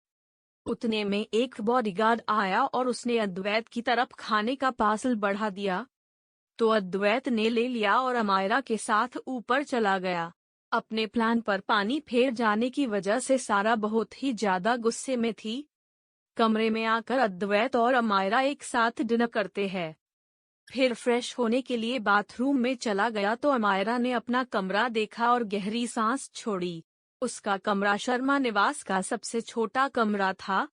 उतने में एक बॉडीगार्ड आया और उसने अद्वैत की तरफ खाने का पार्सल बढ़ा दिया, तो अद्वैत ने ले लिया और अमायरा के साथ ऊपर चला गया। अपने प्लान पर पानी फेर जाने की वजह से सारा बहुत ही ज्यादा गुस्से में थी। कमरे में आकर अद्वैत और अमायरा एक साथ डिनर करते हैं। फिर फ्रेश होने के लिए बाथरूम में चला गया तो अमायरा ने अपना कमरा देखा और गहरी सांस छोड़ी। उसका कमरा शर्मा निवास का सबसे छोटा कमरा था,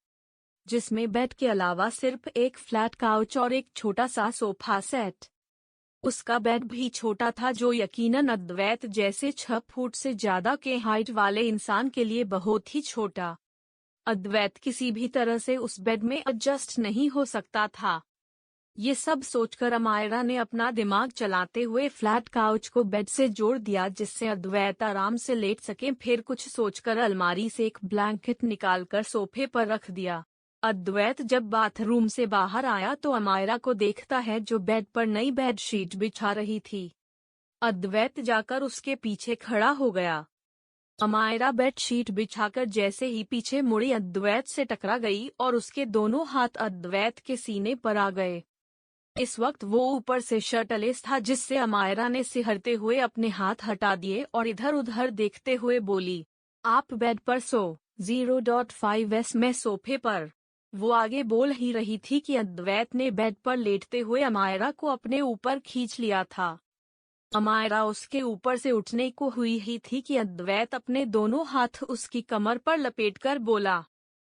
जिसमें बेड के अलावा सिर्फ एक फ्लैट काउच और एक छोटा सा सोफा सेट। उसका बेड भी छोटा था, जो यकीनन अद्वैत जैसे 6 फुट से ज्यादा के हाइट वाले इंसान के लिए बहुत ही छोटा। अद्वैत किसी भी तरह से उस बेड में एडजस्ट नहीं हो सकता था। ये सब सोचकर अमायरा ने अपना दिमाग चलाते हुए फ्लैट काउच को बेड से जोड़ दिया, जिससे अद्वैत आराम से लेट सके। फिर कुछ सोचकर अलमारी से एक ब्लैंकेट निकालकर सोफे पर रख दिया। अद्वैत जब बाथरूम से बाहर आया तो अमायरा को देखता है, जो बेड पर नई बेडशीट बिछा रही थी। अद्वैत जाकर उसके पीछे खड़ा हो गया। अमायरा बेडशीट बिछाकर जैसे ही पीछे मुड़ी अद्वैत से टकरा गई और उसके दोनों हाथ अद्वैत के सीने पर आ गए। इस वक्त वो ऊपर से शर्टलेस था, जिससे अमायरा ने सिहरते हुए अपने हाथ हटा दिए और इधर उधर देखते हुए बोली, आप बेड पर सो। 0.5s में सोफे पर। वो आगे बोल ही रही थी कि अद्वैत ने बेड पर लेटते हुए अमायरा को अपने ऊपर खींच लिया था। अमायरा उसके ऊपर से उठने को हुई ही थी कि अद्वैत अपने दोनों हाथ उसकी कमर पर लपेटकर बोला,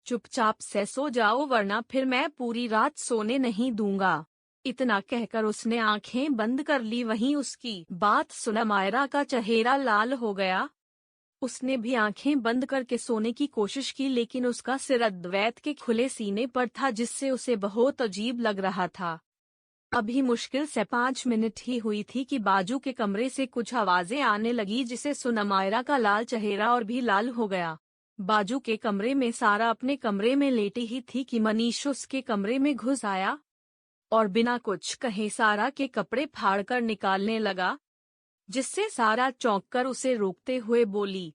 चुपचाप से सो जाओ, वरना फिर मैं पूरी रात सोने नहीं दूंगा। इतना कहकर उसने आंखें बंद कर ली। वहीं उसकी बात सुन अमायरा का चेहरा लाल हो गया। उसने भी आंखें बंद करके सोने की कोशिश की, लेकिन उसका सिर अद्वैत के खुले सीने पर था, जिससे उसे बहुत अजीब लग रहा था। अभी मुश्किल से 5 मिनट ही हुई थी कि बाजू के कमरे से कुछ आवाजें आने लगी, जिसे सुन अमायरा का लाल चेहरा और भी लाल हो गया। बाजू के कमरे में सारा अपने कमरे में लेटी ही थी कि मनीष उसके कमरे में घुस आया और बिना कुछ कहे सारा के कपड़े फाड़कर निकालने लगा, जिससे सारा चौंक कर उसे रोकते हुए बोली,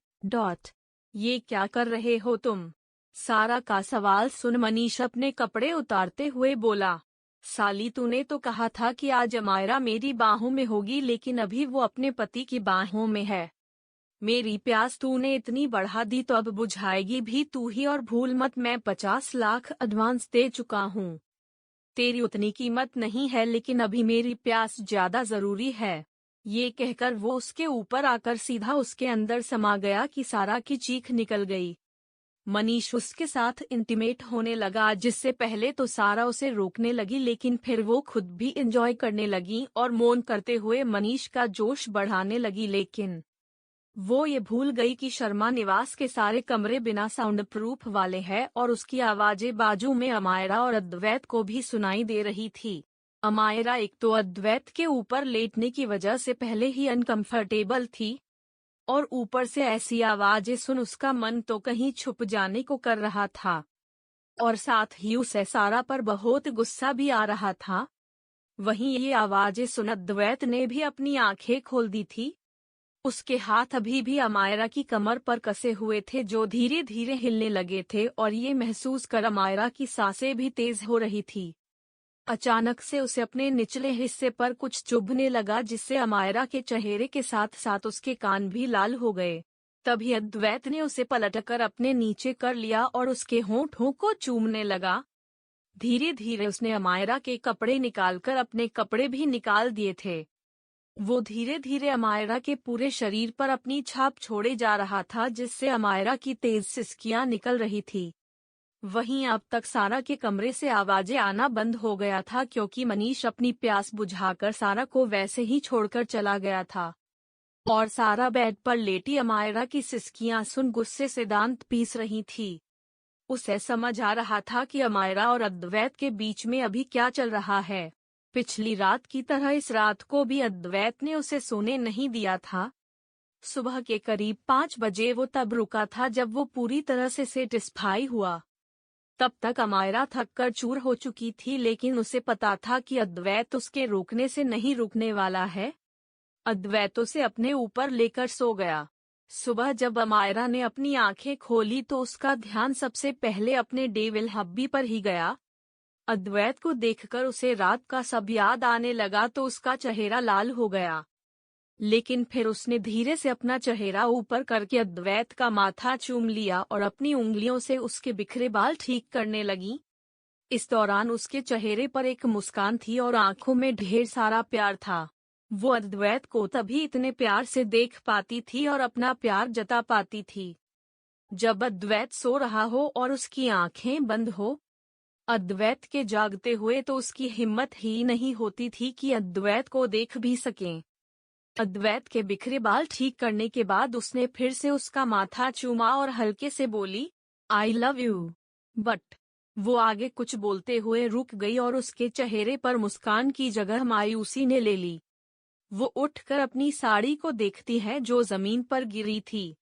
ये क्या कर रहे हो तुम? सारा का सवाल सुन मनीष अपने कपड़े उतारते हुए बोला, साली तूने तो कहा था कि आज अमायरा मेरी बाहों में होगी, लेकिन अभी वो अपने पति की बाहों में है। मेरी प्यास तूने इतनी बढ़ा दी तो अब बुझाएगी भी तू ही, और भूल मत मैं 50 लाख एडवांस दे चुका हूँ। तेरी उतनी कीमत नहीं है, लेकिन अभी मेरी प्यास ज्यादा जरूरी है। ये कहकर वो उसके ऊपर आकर सीधा उसके अंदर समा गया कि सारा की चीख निकल गई। मनीष उसके साथ इंटीमेट होने लगा, जिससे पहले तो सारा उसे रोकने लगी, लेकिन फिर वो खुद भी एंजॉय करने लगी और मौन करते हुए मनीष का जोश बढ़ाने लगी। लेकिन वो ये भूल गई कि शर्मा निवास के सारे कमरे बिना साउंड प्रूफ वाले हैं और उसकी आवाजें बाजू में अमायरा और अद्वैत को भी सुनाई दे रही थी। अमायरा एक तो अद्वैत के ऊपर लेटने की वजह से पहले ही अनकंफर्टेबल थी, और ऊपर से ऐसी आवाजें सुन उसका मन तो कहीं छुप जाने को कर रहा था, और साथ ही उसे सारा पर बहुत गुस्सा भी आ रहा था। वहीं ये आवाजें सुन अद्वैत ने भी अपनी आंखें खोल दी थी। उसके हाथ अभी भी अमायरा की कमर पर कसे हुए थे, जो धीरे धीरे हिलने लगे थे, और ये महसूस कर अमायरा की सांसें भी तेज हो रही थी। अचानक से उसे अपने निचले हिस्से पर कुछ चुभने लगा, जिससे अमायरा के चेहरे के साथ साथ उसके कान भी लाल हो गए। तभी अद्वैत ने उसे पलटकर अपने नीचे कर लिया और उसके होंठों को चूमने लगा। धीरे धीरे उसने अमायरा के कपड़े निकालकर अपने कपड़े भी निकाल दिए थे। वो धीरे धीरे अमायरा के पूरे शरीर पर अपनी छाप छोड़े जा रहा था, जिससे अमायरा की तेज सिसकियां निकल रही थी। वहीं अब तक सारा के कमरे से आवाजें आना बंद हो गया था, क्योंकि मनीष अपनी प्यास बुझाकर सारा को वैसे ही छोड़कर चला गया था। और सारा बेड पर लेटी अमायरा की सिसकियां सुन गुस्से से दांत पीस रही थी। उसे समझ आ रहा था कि अमायरा और अद्वैत के बीच में अभी क्या चल रहा है। पिछली रात की तरह इस रात को भी अद्वैत ने उसे सोने नहीं दिया था। सुबह के करीब 5 बजे वो तब रुका था जब वो पूरी तरह से सेटिस्फाई हुआ। तब तक अमायरा थक कर चूर हो चुकी थी, लेकिन उसे पता था कि अद्वैत उसके रोकने से नहीं रुकने वाला है। अद्वैत उसे अपने ऊपर लेकर सो गया। सुबह जब अमायरा ने अपनी आंखें खोली तो उसका ध्यान सबसे पहले अपने डेविल हब्बी पर ही गया। अद्वैत को देखकर उसे रात का सब याद आने लगा तो उसका चेहरा लाल हो गया। लेकिन फिर उसने धीरे से अपना चेहरा ऊपर करके अद्वैत का माथा चूम लिया और अपनी उंगलियों से उसके बिखरे बाल ठीक करने लगी। इस दौरान उसके चेहरे पर एक मुस्कान थी और आंखों में ढेर सारा प्यार था। वो अद्वैत को तभी इतने प्यार से देख पाती थी और अपना प्यार जता पाती थी जब अद्वैत सो रहा हो और उसकी आंखें बंद हो। अद्वैत के जागते हुए तो उसकी हिम्मत ही नहीं होती थी कि अद्वैत को देख भी सकें। अद्वैत के बिखरे बाल ठीक करने के बाद उसने फिर से उसका माथा चूमा और हल्के से बोली, आई लव यू। बट वो आगे कुछ बोलते हुए रुक गई और उसके चेहरे पर मुस्कान की जगह मायूसी ने ले ली। वो उठकर अपनी साड़ी को देखती है जो जमीन पर गिरी थी।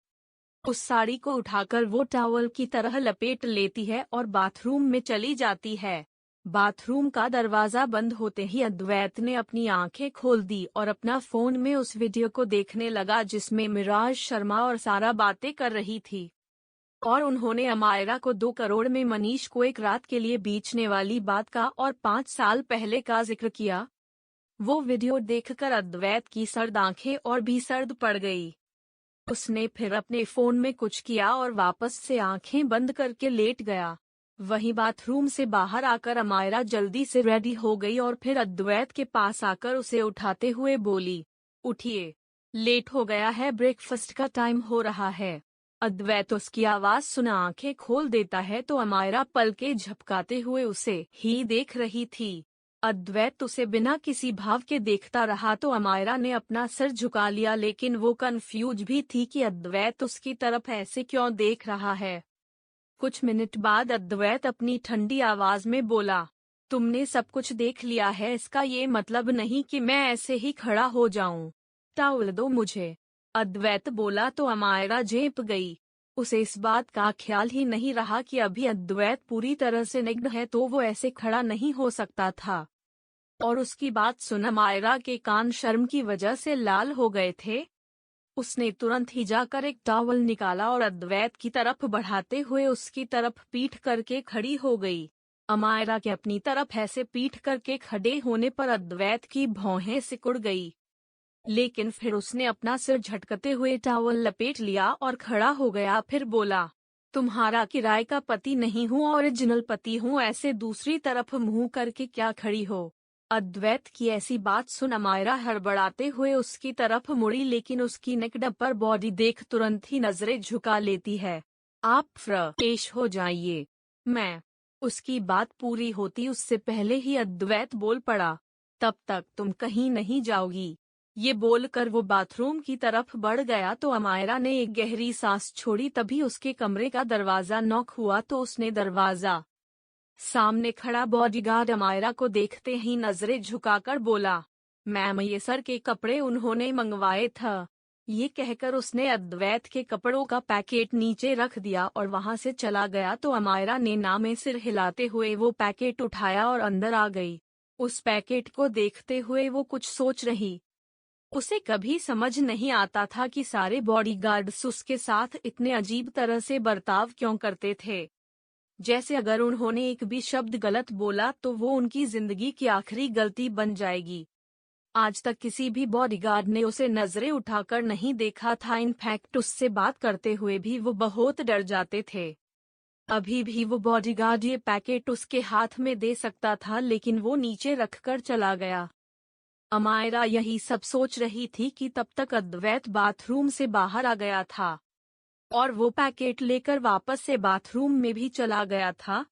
उस साड़ी को उठाकर वो टॉवल की तरह लपेट लेती है और बाथरूम में चली जाती है। बाथरूम का दरवाजा बंद होते ही अद्वैत ने अपनी आंखें खोल दी और अपना फोन में उस वीडियो को देखने लगा जिसमें मिराज शर्मा और सारा बातें कर रही थी। और उन्होंने अमायरा को 2 करोड़ में मनीष को एक रात के लिए बेचने वाली बात का और 5 साल पहले का जिक्र किया। वो वीडियो देखकर अद्वैत की सर्द आंखें और भी सर्द पड़ गई। उसने फिर अपने फोन में कुछ किया और वापस से आंखें बंद करके लेट गया। वहीं बाथरूम से बाहर आकर अमायरा जल्दी से रेडी हो गई और फिर अद्वैत के पास आकर उसे उठाते हुए बोली, उठिए, लेट हो गया है, ब्रेकफास्ट का टाइम हो रहा है। अद्वैत उसकी आवाज सुन आंखें खोल देता है तो अमायरा पलकें झपकाते हुए उसे ही देख रही थी। अद्वैत उसे बिना किसी भाव के देखता रहा तो अमायरा ने अपना सिर झुका लिया, लेकिन वो कंफ्यूज भी थी कि अद्वैत उसकी तरफ ऐसे क्यों देख रहा है। कुछ मिनट बाद अद्वैत अपनी ठंडी आवाज में बोला, तुमने सब कुछ देख लिया है, इसका ये मतलब नहीं कि मैं ऐसे ही खड़ा हो जाऊं। टॉवल दो मुझे। अद्वैत बोला तो अमायरा झेप गई। उसे इस बात का ख्याल ही नहीं रहा कि अभी अद्वैत पूरी तरह से निग्ध है तो वो ऐसे खड़ा नहीं हो सकता था। और उसकी बात सुन अमायरा के कान शर्म की वजह से लाल हो गए थे। उसने तुरंत ही जाकर एक टॉवल निकाला और अद्वैत की तरफ बढ़ाते हुए उसकी तरफ पीठ करके खड़ी हो गई। अमायरा के अपनी तरफ ऐसे पीठ करके खड़े होने पर अद्वैत की भौहें सिकुड़ गई, लेकिन फिर उसने अपना सिर झटकते हुए टॉवल लपेट लिया और खड़ा हो गया। फिर बोला, तुम्हारा किराए का पति नहीं हूँ, ओरिजिनल पति हूँ, ऐसे दूसरी तरफ मुंह करके क्या खड़ी हो। अद्वैत की ऐसी बात सुन अमायरा हड़बड़ाते हुए उसकी तरफ मुड़ी, लेकिन उसकी नेकड पर बॉडी देख तुरंत ही नजरें झुका लेती है। आप फ्रेश हो जाइए। मैं। उसकी बात पूरी होती उससे पहले ही अद्वैत बोल पड़ा, तब तक तुम कहीं नहीं जाओगी। ये बोलकर वो बाथरूम की तरफ बढ़ गया तो अमायरा ने एक गहरी सांस छोड़ी। तभी उसके कमरे का दरवाजा नॉक हुआ तो उसने दरवाजा सामने खड़ा बॉडीगार्ड अमायरा को देखते ही नजरें झुकाकर बोला, मैम ये सर के कपड़े उन्होंने मंगवाए था। ये कहकर उसने अद्वैत के कपड़ों का पैकेट नीचे रख दिया और वहां से चला गया तो अमायरा ने ना में सिर हिलाते हुए वो पैकेट उठाया और अंदर आ गई। उस पैकेट को देखते हुए वो कुछ सोच रही। उसे कभी समझ नहीं आता था कि सारे बॉडीगार्ड्स उसके साथ इतने अजीब तरह से बर्ताव क्यों करते थे। जैसे अगर उन्होंने एक भी शब्द गलत बोला तो वो उनकी जिंदगी की आखिरी गलती बन जाएगी। आज तक किसी भी बॉडीगार्ड ने उसे नजरें उठाकर नहीं देखा था, इनफैक्ट उससे बात करते हुए भी वो बहुत डर जाते थे। अभी भी वो बॉडीगार्ड ये पैकेट उसके हाथ में दे सकता था, लेकिन वो नीचे रखकर चला गया। अमायरा यही सब सोच रही थी कि तब तक अद्वैत बाथरूम से बाहर आ गया था और वो पैकेट लेकर वापस से बाथरूम में भी चला गया था।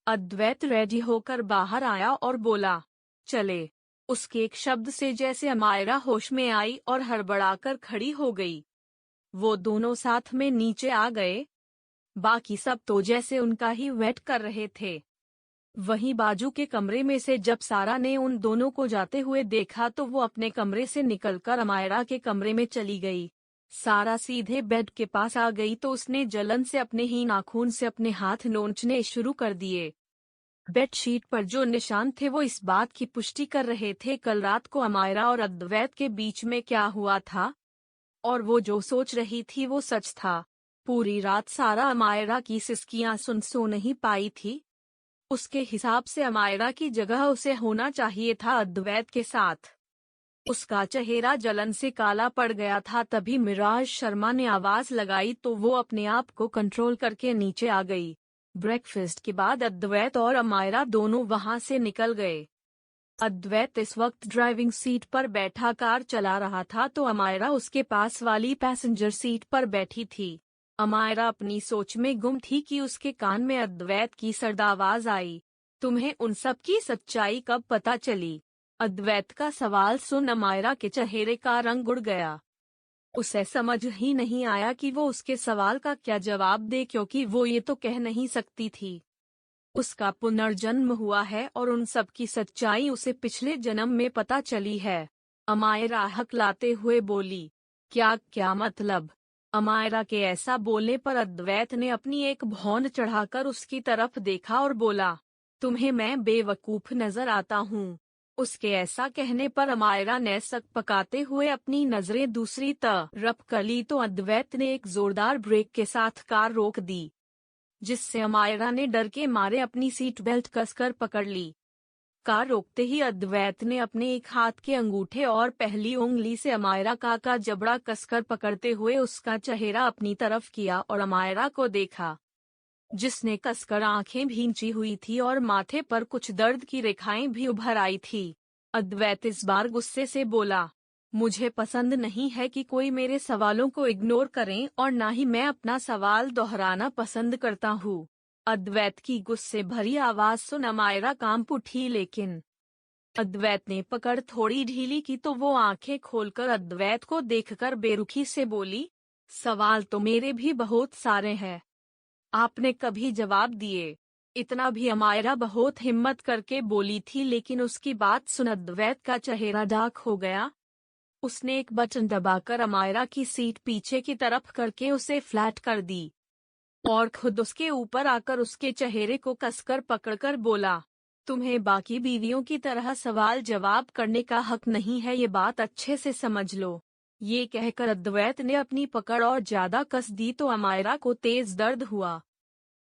अद्वैत रेडी होकर बाहर आया और बोला, चले। उसके एक शब्द से जैसे अमायरा होश में आई और हड़बड़ाकर खड़ी हो गई। वो दोनों साथ में नीचे आ गए। बाकी सब तो जैसे उनका ही वेट कर रहे थे। वहीं बाजू के कमरे में से जब सारा ने उन दोनों को जाते हुए देखा तो वो अपने कमरे से निकलकर अमायरा के कमरे में चली गई। सारा सीधे बेड के पास आ गई तो उसने जलन से अपने ही नाखून से अपने हाथ नोचने शुरू कर दिए। बेडशीट पर जो निशान थे वो इस बात की पुष्टि कर रहे थे कल रात को अमायरा और अद्वैत के बीच में क्या हुआ था, और वो जो सोच रही थी वो सच था। पूरी रात सारा अमायरा की सिसकियां सुन सो नहीं पाई थी। उसके हिसाब से अमायरा की जगह उसे होना चाहिए था अद्वैत के साथ। उसका चेहरा जलन से काला पड़ गया था। तभी मिराज शर्मा ने आवाज लगाई तो वो अपने आप को कंट्रोल करके नीचे आ गई। ब्रेकफास्ट के बाद अद्वैत और अमायरा दोनों वहां से निकल गए। अद्वैत इस वक्त ड्राइविंग सीट पर बैठा कार चला रहा था तो अमायरा उसके पास वाली पैसेंजर सीट पर बैठी थी। अमायरा अपनी सोच में गुम थी कि उसके कान में अद्वैत की सर्द आवाज आई, तुम्हें उन सब की सच्चाई कब पता चली? अद्वैत का सवाल सुन अमायरा के चेहरे का रंग उड़ गया। उसे समझ ही नहीं आया कि वो उसके सवाल का क्या जवाब दे, क्योंकि वो ये तो कह नहीं सकती थी। उसका पुनर्जन्म हुआ है और उन सब की सच्चाई उसे पिछले जन्म में पता चली है। अमायरा हकलाते हुए बोली, क्या क्या मतलब? अमायरा के ऐसा बोलने पर अद्वैत ने अपनी एक भौंद चढ़ाकर उसकी तरफ देखा और बोला, तुम्हें मैं बेवकूफ नजर आता हूँ? उसके ऐसा कहने पर अमायरा ने सक पकाते हुए अपनी नजरें दूसरी तरफ करी तो अद्वैत ने एक जोरदार ब्रेक के साथ कार रोक दी, जिससे अमायरा ने डर के मारे अपनी सीट बेल्ट कसकर पकड़ ली। कार रोकते ही अद्वैत ने अपने एक हाथ के अंगूठे और पहली उंगली से अमायरा का जबड़ा कसकर पकड़ते हुए उसका चेहरा अपनी तरफ किया और अमायरा को देखा, जिसने कसकर आंखें भींची हुई थी और माथे पर कुछ दर्द की रेखाएं भी उभर आई थी। अद्वैत इस बार गुस्से से बोला, मुझे पसंद नहीं है कि कोई मेरे सवालों को इग्नोर करे और ना ही मैं अपना सवाल दोहराना पसंद करता हूँ। अद्वैत की गुस्से भरी आवाज सुन अमायरा कांप उठी, लेकिन अद्वैत ने पकड़ थोड़ी ढीली की तो वो आंखें खोलकर अद्वैत को देखकर बेरुखी से बोली, सवाल तो मेरे भी बहुत सारे हैं, आपने कभी जवाब दिए? इतना भी अमायरा बहुत हिम्मत करके बोली थी, लेकिन उसकी बात सुन अद्वैत का चेहरा डार्क हो गया। उसने एक बटन दबाकर अमायरा की सीट पीछे की तरफ करके उसे फ्लैट कर दी और खुद उसके ऊपर आकर उसके चेहरे को कसकर पकड़कर बोला, तुम्हें बाकी बीवियों की तरह सवाल जवाब करने का हक नहीं है, ये बात अच्छे से समझ लो। ये कहकर अद्वैत ने अपनी पकड़ और ज्यादा कस दी तो अमायरा को तेज दर्द हुआ,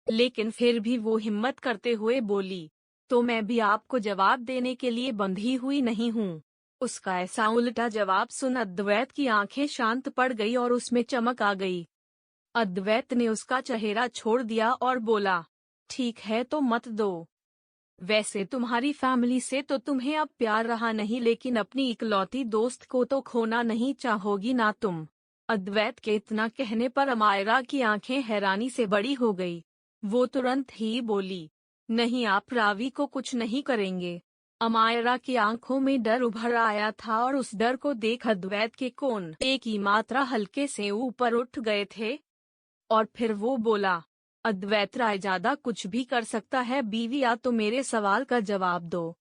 लेकिन फिर भी वो हिम्मत करते हुए बोली, तो मैं भी आपको जवाब देने के लिए बंधी हुई नहीं हूँ। उसका ऐसा उल्टा जवाब सुन अद्वैत की आंखें शांत पड़ गई और उसमें चमक आ गई। अद्वैत ने उसका चेहरा छोड़ दिया और बोला, ठीक है तो मत दो। वैसे तुम्हारी फैमिली से तो तुम्हें अब प्यार रहा नहीं, लेकिन अपनी इकलौती दोस्त को तो खोना नहीं चाहोगी ना तुम? अद्वैत के इतना कहने पर अमायरा की आंखें हैरानी से बड़ी हो गई। वो तुरंत ही बोली, नहीं, आप रावी को कुछ नहीं करेंगे। अमायरा की आंखों में डर उभर आया था और उस डर को देख अद्वैत के कोन एक ही मात्रा हल्के से ऊपर उठ गए थे। और फिर वो बोला, अद्वैत राय ज्यादा कुछ भी कर सकता है बीवी, या तो मेरे सवाल का जवाब दो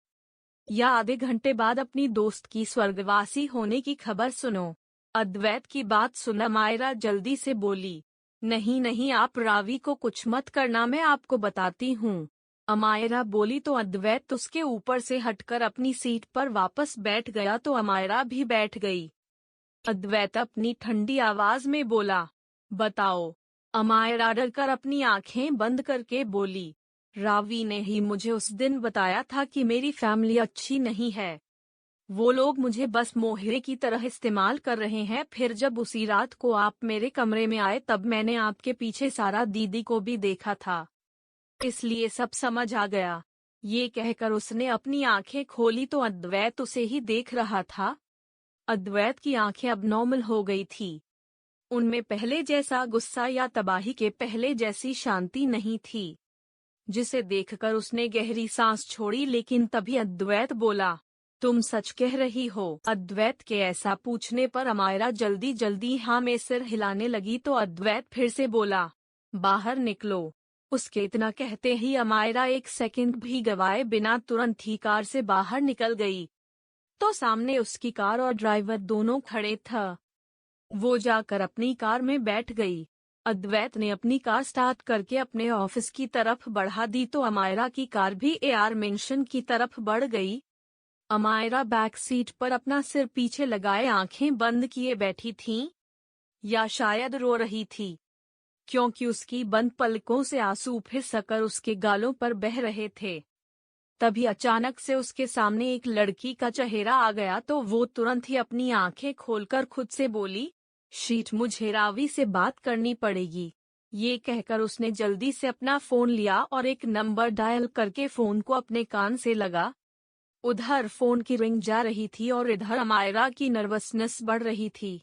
या आधे घंटे बाद अपनी दोस्त की स्वर्गवासी होने की खबर सुनो। अद्वैत की बात सुन अमायरा जल्दी से बोली, नहीं नहीं, आप रावी को कुछ मत करना, मैं आपको बताती हूँ। अमायरा बोली तो अद्वैत उसके ऊपर से हटकर अपनी सीट पर वापस बैठ गया तो अमायरा भी बैठ गई। अद्वैत अपनी ठंडी आवाज में बोला, बताओ, अमायरा डरकर अपनी आंखें बंद करके बोली, रावी ने ही मुझे उस दिन बताया था कि मेरी फैमिली अच्छी नहीं है। वो लोग मुझे बस मोहरे की तरह इस्तेमाल कर रहे हैं। फिर जब उसी रात को आप मेरे कमरे में आए तब मैंने आपके पीछे सारा दीदी को भी देखा था, इसलिए सब समझ आ गया। ये कहकर उसने अपनी आंखें खोली तो अद्वैत उसे ही देख रहा था। अद्वैत की आंखें अब नॉर्मल हो गई थी। उनमें पहले जैसा गुस्सा या तबाही के पहले जैसी शांति नहीं थी, जिसे देखकर उसने गहरी सांस छोड़ी। लेकिन तभी अद्वैत बोला, तुम सच कह रही हो? अद्वैत के ऐसा पूछने पर अमायरा जल्दी जल्दी हाँ में सिर हिलाने लगी तो अद्वैत फिर से बोला, बाहर निकलो। उसके इतना कहते ही अमायरा एक सेकंड भी गवाए बिना तुरंत ही कार से बाहर निकल गई। तो सामने उसकी कार और ड्राइवर दोनों खड़े थे। वो जाकर अपनी कार में बैठ गई। अद्वैत ने अपनी कार स्टार्ट करके अपने ऑफिस की तरफ बढ़ा दी तो अमायरा की कार भी एआर मेंशन की तरफ बढ़ गई। अमायरा बैक सीट पर अपना सिर पीछे लगाए आंखें बंद किए बैठी थी, या शायद रो रही थी, क्योंकि उसकी बंद पलकों से आंसू फिसलकर उसके गालों पर बह रहे थे। तभी अचानक से उसके सामने एक लड़की का चेहरा आ गया तो वो तुरंत ही अपनी आंखें खोलकर खुद से बोली, शीट, मुझे रावी से बात करनी पड़ेगी। ये कहकर उसने जल्दी से अपना फोन लिया और एक नंबर डायल करके फोन को अपने कान से लगा। उधर फोन की रिंग जा रही थी और इधर अमायरा की नर्वसनेस बढ़ रही थी।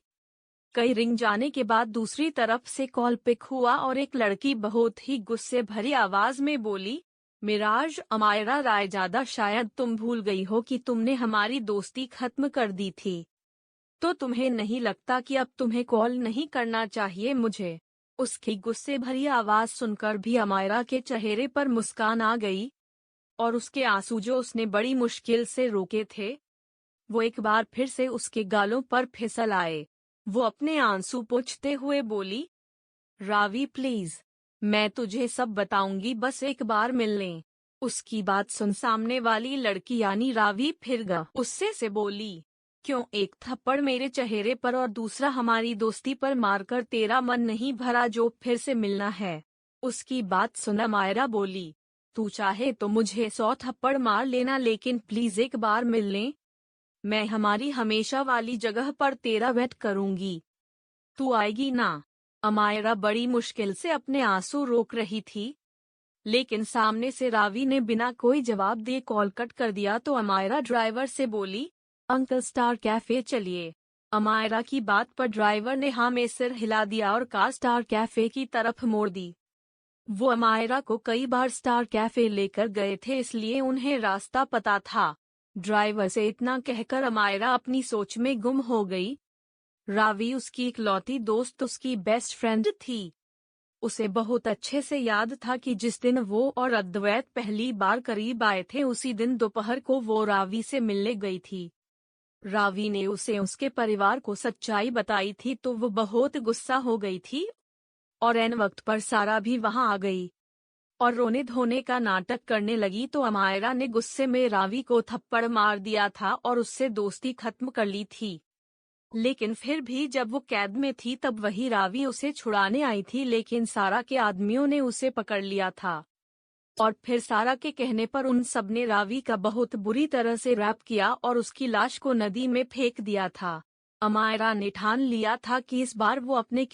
कई रिंग जाने के बाद दूसरी तरफ से कॉल पिक हुआ और एक लड़की बहुत ही गुस्से भरी आवाज में बोली, मिराज, अमायरा रायजादा, शायद तुम भूल गई हो कि तुमने हमारी दोस्ती खत्म कर दी थी। तो तुम्हें नहीं लगता कि अब तुम्हें कॉल नहीं करना चाहिए मुझे? उसकी गुस्से भरी आवाज सुनकर भी अमायरा के चेहरे पर मुस्कान आ गई और उसके आंसू जो उसने बड़ी मुश्किल से रोके थे, वो एक बार फिर से उसके गालों पर फिसल आए। वो अपने आंसू पोंछते हुए बोली, रावी प्लीज, मैं तुझे सब बताऊंगी, बस एक बार मिल लें। उसकी बात सुन सामने वाली लड़की यानी रावी फिर गुस्से से बोली, क्यों? एक थप्पड़ मेरे चेहरे पर और दूसरा हमारी दोस्ती पर मारकर तेरा मन नहीं भरा जो फिर से मिलना है? उसकी बात सुन अमायरा बोली, तू चाहे तो मुझे 100 थप्पड़ मार लेना, लेकिन प्लीज एक बार मिल लें। मैं हमारी हमेशा वाली जगह पर तेरा वेट करूंगी। तू आएगी ना? अमायरा बड़ी मुश्किल से अपने आंसू रोक रही थी, लेकिन सामने से रावी ने बिना कोई जवाब दिए कॉल कट कर दिया तो अमायरा ड्राइवर से बोली, अंकल स्टार कैफे चलिए। अमायरा की बात पर ड्राइवर ने हाँ में सिर हिला दिया और कार स्टार कैफे की तरफ मोड़ दी। वो अमायरा को कई बार स्टार कैफे लेकर गए थे, इसलिए उन्हें रास्ता पता था। ड्राइवर से इतना कहकर अमायरा अपनी सोच में गुम हो गई। रावी उसकी इकलौती दोस्त, उसकी बेस्ट फ्रेंड थी। उसे बहुत अच्छे से याद था कि जिस दिन वो और अद्वैत पहली बार करीब आए थे उसी दिन दोपहर को वो रावी से मिलने गई थी। रावी ने उसे उसके परिवार को सच्चाई बताई थी तो वो बहुत गुस्सा हो गई थी और ऐन वक्त पर सारा भी वहां आ गई और रोने धोने का नाटक करने लगी तो अमायरा ने गुस्से में रावी को थप्पड़ मार दिया था और उससे दोस्ती खत्म कर ली थी। लेकिन फिर भी जब वो कैद में थी तब वही रावी उसे छुड़ाने आई थी, लेकिन सारा के आदमियों ने उसे पकड़ लिया था और फिर सारा के कहने पर उन सब ने रावी का बहुत बुरी तरह से रैप किया और उसकी लाश को नदी में फेंक दिया था। अमायरा ने ठान लिया था कि इस बार वो अपने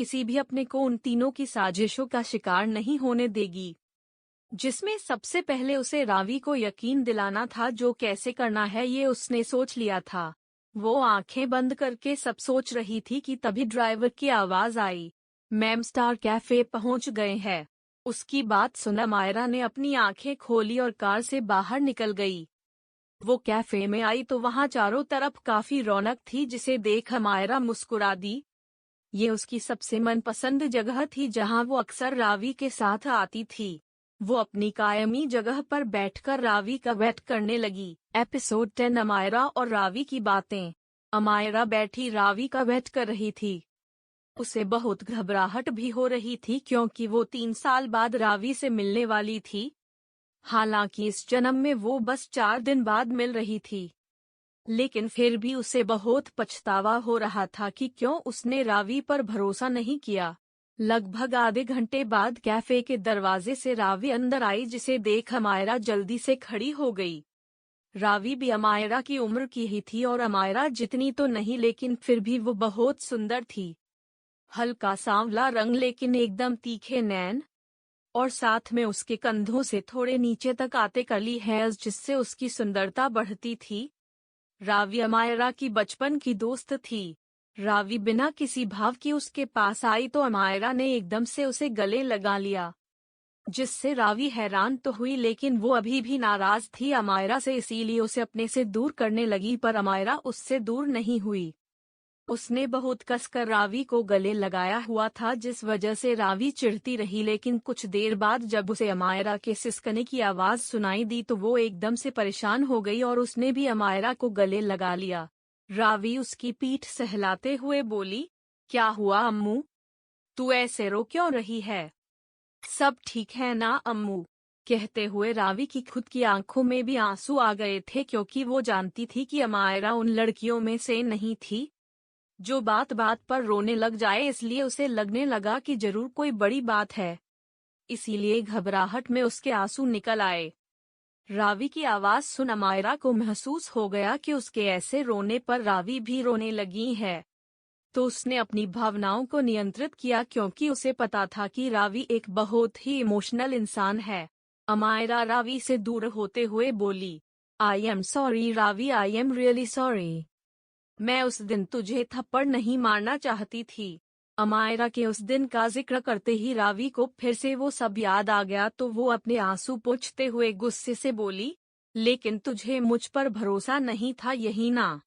को उन तीनों की साजिशों का शिकार नहीं होने देगी, जिसमें सबसे पहले उसे रावी को यकीन दिलाना था। जो कैसे करना है ये उसने सोच लिया था। वो आंखें बंद करके सब सोच रही थी कि तभी ड्राइवर की आवाज आई, मैम स्टार कैफे पहुंच गए हैं। उसकी बात सुन अमायरा ने अपनी आंखें खोली और कार से बाहर निकल गई। वो कैफे में आई तो वहां चारों तरफ काफी रौनक थी, जिसे देख अमायरा मुस्कुरा दी। ये उसकी सबसे मनपसंद जगह थी जहां वो अक्सर रावी के साथ आती थी। वो अपनी कायमी जगह पर बैठकर रावी का वेट करने लगी। एपिसोड 10 अमायरा और रावी की बातें। अमायरा बैठी रावी का वेट कर रही थी। उसे बहुत घबराहट भी हो रही थी क्योंकि वो 3 साल बाद रावी से मिलने वाली थी। हालांकि इस जन्म में वो बस 4 दिन बाद मिल रही थी, लेकिन फिर भी उसे बहुत पछतावा हो रहा था कि क्यों उसने रावी पर भरोसा नहीं किया। लगभग आधे घंटे बाद कैफे के दरवाजे से रावी अंदर आई, जिसे देख अमायरा जल्दी से खड़ी हो गई। रावी भी अमायरा की उम्र की ही थी और अमायरा जितनी तो नहीं, लेकिन फिर भी वो बहुत सुंदर थी। हल्का सांवला रंग लेकिन एकदम तीखे नैन, और साथ में उसके कंधों से थोड़े नीचे तक आते कर्ली हेयर्स, जिससे उसकी सुंदरता बढ़ती थी। रावी अमायरा की बचपन की दोस्त थी। रावी बिना किसी भाव की उसके पास आई तो अमायरा ने एकदम से उसे गले लगा लिया, जिससे रावी हैरान तो हुई, लेकिन वो अभी भी नाराज थी अमायरा से, इसीलिए उसे अपने से दूर करने लगी, पर अमायरा उससे दूर नहीं हुई। उसने बहुत कसकर रावी को गले लगाया हुआ था, जिस वजह से रावी चिढ़ती रही, लेकिन कुछ देर बाद जब उसे अमायरा के सिसकने की आवाज सुनाई दी तो वो एकदम से परेशान हो गई और उसने भी अमायरा को गले लगा लिया। रावी उसकी पीठ सहलाते हुए बोली, क्या हुआ अम्मू, तू ऐसे रो क्यों रही है? सब ठीक है ना अम्मू? कहते हुए रावी की खुद की आंखों में भी आंसू आ गए थे, क्योंकि वो जानती थी कि अमायरा उन लड़कियों में से नहीं थी जो बात बात पर रोने लग जाए, इसलिए उसे लगने लगा कि जरूर कोई बड़ी बात है। इसीलिए घबराहट में उसके आंसू निकल आए। रावी की आवाज सुन अमायरा को महसूस हो गया कि उसके ऐसे रोने पर रावी भी रोने लगी है। तो उसने अपनी भावनाओं को नियंत्रित किया, क्योंकि उसे पता था कि रावी एक बहुत ही इमोशनल इंसान है। अमायरा रावी से दूर होते हुए बोली, I am sorry Ravi, I am really sorry. मैं उस दिन तुझे थप्पड़ नहीं मारना चाहती थी। अमायरा के उस दिन का जिक्र करते ही रावी को फिर से वो सब याद आ गया, तो वो अपने आंसू पोंछते हुए गुस्से से बोली, लेकिन तुझे मुझ पर भरोसा नहीं था, यही ना?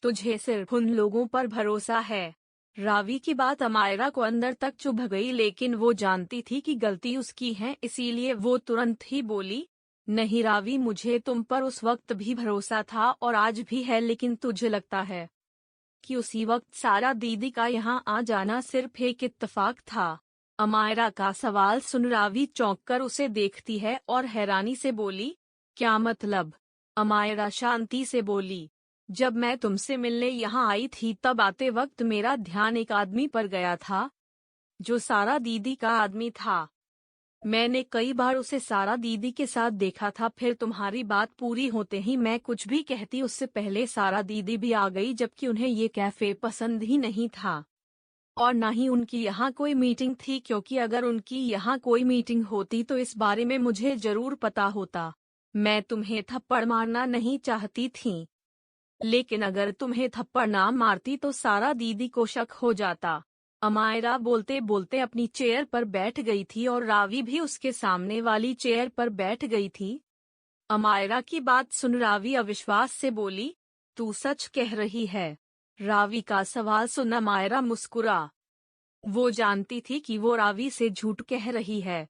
तुझे सिर्फ उन लोगों पर भरोसा है। रावी की बात अमायरा को अंदर तक चुभ गई, लेकिन वो जानती थी कि गलती उसकी है, इसीलिए वो तुरंत ही बोली, नहीं रावी, मुझे तुम पर उस वक्त भी भरोसा था और आज भी है, लेकिन तुझे लगता है कि उसी वक्त सारा दीदी का यहाँ आ जाना सिर्फ एक इत्तेफाक था। अमायरा का सवाल सुन रावी चौंक कर उसे देखती है और हैरानी से बोली, क्या मतलब? अमायरा शांति से बोली, जब मैं तुमसे मिलने यहाँ आई थी तब आते वक्त मेरा ध्यान एक आदमी पर गया था, जो सारा दीदी का आदमी था। मैंने कई बार उसे सारा दीदी के साथ देखा था, फिर तुम्हारी बात पूरी होते ही मैं कुछ भी कहती उससे पहले सारा दीदी भी आ गई, जबकि उन्हें ये कैफे पसंद ही नहीं था और ना ही उनकी यहाँ कोई मीटिंग थी, क्योंकि अगर उनकी यहाँ कोई मीटिंग होती तो इस बारे में मुझे जरूर पता होता। मैं तुम्हें थप्पड़ मारना नहीं चाहती थी, लेकिन अगर तुम्हें थप्पड़ ना मारती तो सारा दीदी को शक हो जाता। अमायरा बोलते बोलते अपनी चेयर पर बैठ गई थी और रावी भी उसके सामने वाली चेयर पर बैठ गई थी। अमायरा की बात सुन रावी अविश्वास से बोली, तू सच कह रही है? रावी का सवाल सुन अमायरा मुस्कुरा। वो जानती थी कि वो रावी से झूठ कह रही है,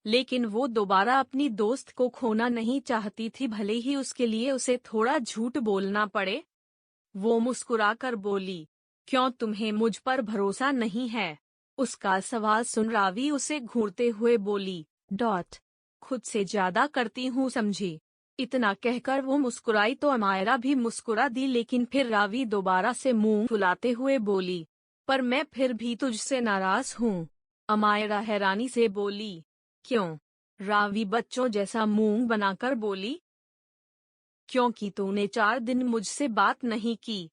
लेकिन वो दोबारा अपनी दोस्त को खोना नहीं चाहती थी, भले ही उसके लिए उसे थोड़ा झूठ बोलना पड़े। वो मुस्कुराकर बोली, क्यों तुम्हें मुझ पर भरोसा नहीं है? उसका सवाल सुन रावी उसे घूरते हुए बोली, खुद से ज्यादा करती हूँ समझी। इतना कहकर वो मुस्कुराई तो अमायरा भी मुस्कुरा दी, लेकिन फिर रावी दोबारा से मुंह फुलाते हुए बोली, पर मैं फिर भी तुझसे नाराज हूँ। अमायरा हैरानी से बोली, क्यों? रावी बच्चों जैसा मुंह बनाकर बोली, क्योंकि तूने 4 दिन मुझसे बात नहीं की।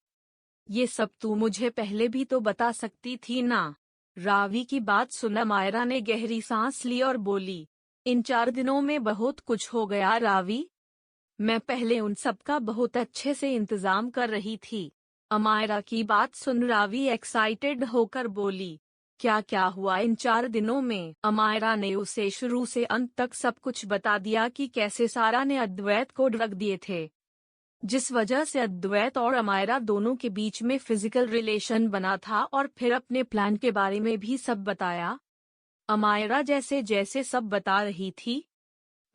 ये सब तू मुझे पहले भी तो बता सकती थी ना? रावी की बात सुन अमायरा ने गहरी सांस ली और बोली, इन 4 दिनों में बहुत कुछ हो गया रावी। मैं पहले उन सब का बहुत अच्छे से इंतजाम कर रही थी। अमायरा की बात सुन रावी एक्साइटेड होकर बोली, क्या क्या हुआ इन 4 दिनों में? अमायरा ने उसे शुरू से अंत तक सब कुछ बता दिया कि कैसे सारा ने अद्वैत को ड्रग दिए थे, जिस वजह से अद्वैत और अमायरा दोनों के बीच में फिजिकल रिलेशन बना था, और फिर अपने प्लान के बारे में भी सब बताया। अमायरा जैसे जैसे सब बता रही थी,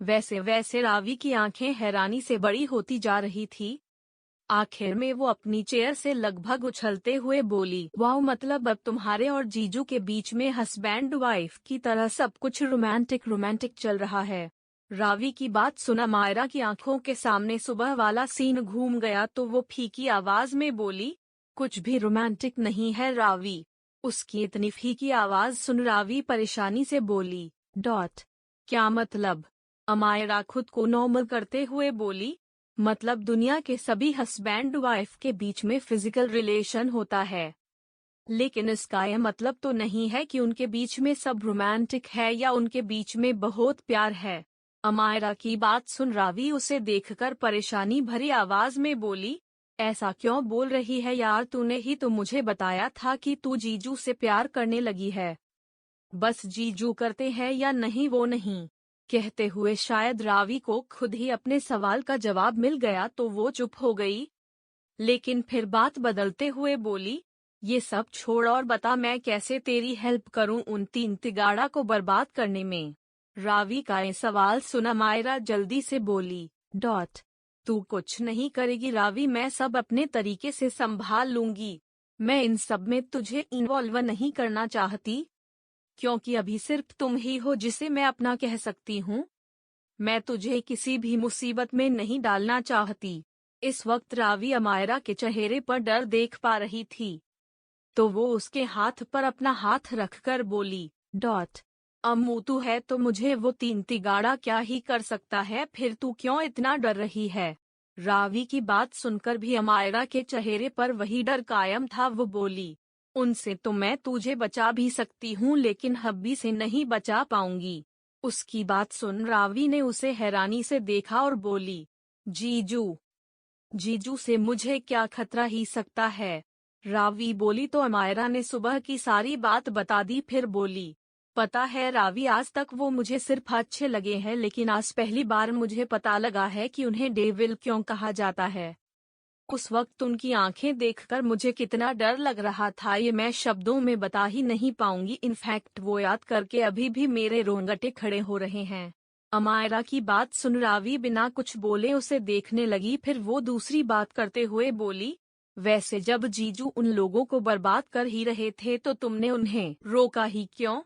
वैसे वैसे रावी की आंखें हैरानी से बड़ी होती जा रही थी। आखिर में वो अपनी चेयर से लगभग उछलते हुए बोली, वाह, मतलब अब तुम्हारे और जीजू के बीच में हस्बैंड वाइफ की तरह सब कुछ रोमांटिक रोमांटिक चल रहा है। रावी की बात सुना अमायरा की आंखों के सामने सुबह वाला सीन घूम गया, तो वो फीकी आवाज में बोली, कुछ भी रोमांटिक नहीं है रावी। उसकी इतनी फीकी आवाज सुन रावी परेशानी से बोली, क्या मतलब? अमायरा खुद को नॉर्मल करते हुए बोली, मतलब दुनिया के सभी हस्बैंड वाइफ के बीच में फिजिकल रिलेशन होता है, लेकिन इसका यह मतलब तो नहीं है कि उनके बीच में सब रोमांटिक है या उनके बीच में बहुत प्यार है। अमायरा की बात सुन रावी उसे देखकर परेशानी भरी आवाज में बोली, ऐसा क्यों बोल रही है यार, तूने ही तो मुझे बताया था कि तू जीजू से प्यार करने लगी है। बस जीजू करते हैं या नहीं वो नहीं। कहते हुए शायद रावी को खुद ही अपने सवाल का जवाब मिल गया तो वो चुप हो गई, लेकिन फिर बात बदलते हुए बोली, ये सब छोड़ और बता मैं कैसे तेरी हेल्प करूं उन तीन तिगाड़ा को बर्बाद करने में। रावी का ये सवाल सुना मायरा जल्दी से बोली, तू कुछ नहीं करेगी रावी, मैं सब अपने तरीके से संभाल लूंगी। मैं इन सब में तुझे इन्वॉल्व नहीं करना चाहती, क्योंकि अभी सिर्फ तुम ही हो जिसे मैं अपना कह सकती हूँ। मैं तुझे किसी भी मुसीबत में नहीं डालना चाहती। इस वक्त रावी अमायरा के चेहरे पर डर देख पा रही थी, तो वो उसके हाथ पर अपना हाथ रखकर बोली, अम्मू तू है तो मुझे वो तीन तिगाड़ा क्या ही कर सकता है, फिर तू क्यों इतना डर रही है? रावी की बात सुनकर भी अमायरा के चेहरे पर वही डर कायम था। वो बोली, उनसे तो मैं तुझे बचा भी सकती हूँ लेकिन हब्बी से नहीं बचा पाऊंगी। उसकी बात सुन रावी ने उसे हैरानी से देखा और बोली, जीजू जीजू से मुझे क्या खतरा ही सकता है? रावी बोली तो अमायरा ने सुबह की सारी बात बता दी। फिर बोली, पता है रावी, आज तक वो मुझे सिर्फ अच्छे लगे हैं, लेकिन आज पहली बार मुझे पता लगा है कि उन्हें डेविल क्यों कहा जाता है। उस वक्त उनकी आंखें देखकर मुझे कितना डर लग रहा था ये मैं शब्दों में बता ही नहीं पाऊंगी। इनफैक्ट वो याद करके अभी भी मेरे रोंगटे खड़े हो रहे हैं। अमायरा की बात सुन रावी बिना कुछ बोले उसे देखने लगी। फिर वो दूसरी बात करते हुए बोली, वैसे जब जीजू उन लोगों को बर्बाद कर ही रहे थे तो तुमने उन्हें रोका ही क्यों?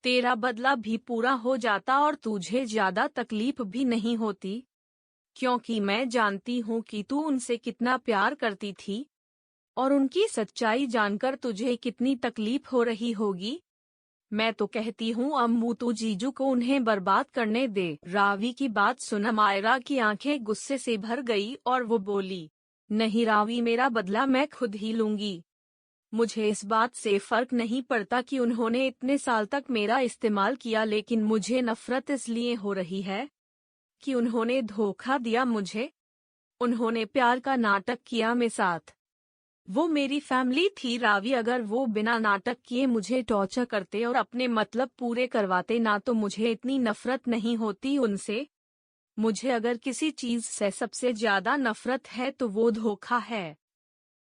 तेरा बदला भी पूरा हो जाता और तुझे ज्यादा तकलीफ भी नहीं होती, क्योंकि मैं जानती हूँ कि तू उनसे कितना प्यार करती थी और उनकी सच्चाई जानकर तुझे कितनी तकलीफ हो रही होगी। मैं तो कहती हूँ अम्मू तू जीजू को उन्हें बर्बाद करने दे। रावी की बात सुन अमायरा की आंखें गुस्से से भर गई और वो बोली, नहीं रावी, मेरा बदला मैं खुद ही लूंगी। मुझे इस बात से फर्क नहीं पड़ता कि उन्होंने इतने साल तक मेरा इस्तेमाल किया, लेकिन मुझे नफरत इसलिए हो रही है कि उन्होंने धोखा दिया मुझे। उन्होंने प्यार का नाटक किया मेरे साथ। वो मेरी फैमिली थी रावी, अगर वो बिना नाटक किए मुझे टॉर्चर करते और अपने मतलब पूरे करवाते ना तो मुझे इतनी नफरत नहीं होती उनसे। मुझे अगर किसी चीज से सबसे ज्यादा नफरत है तो वो धोखा है।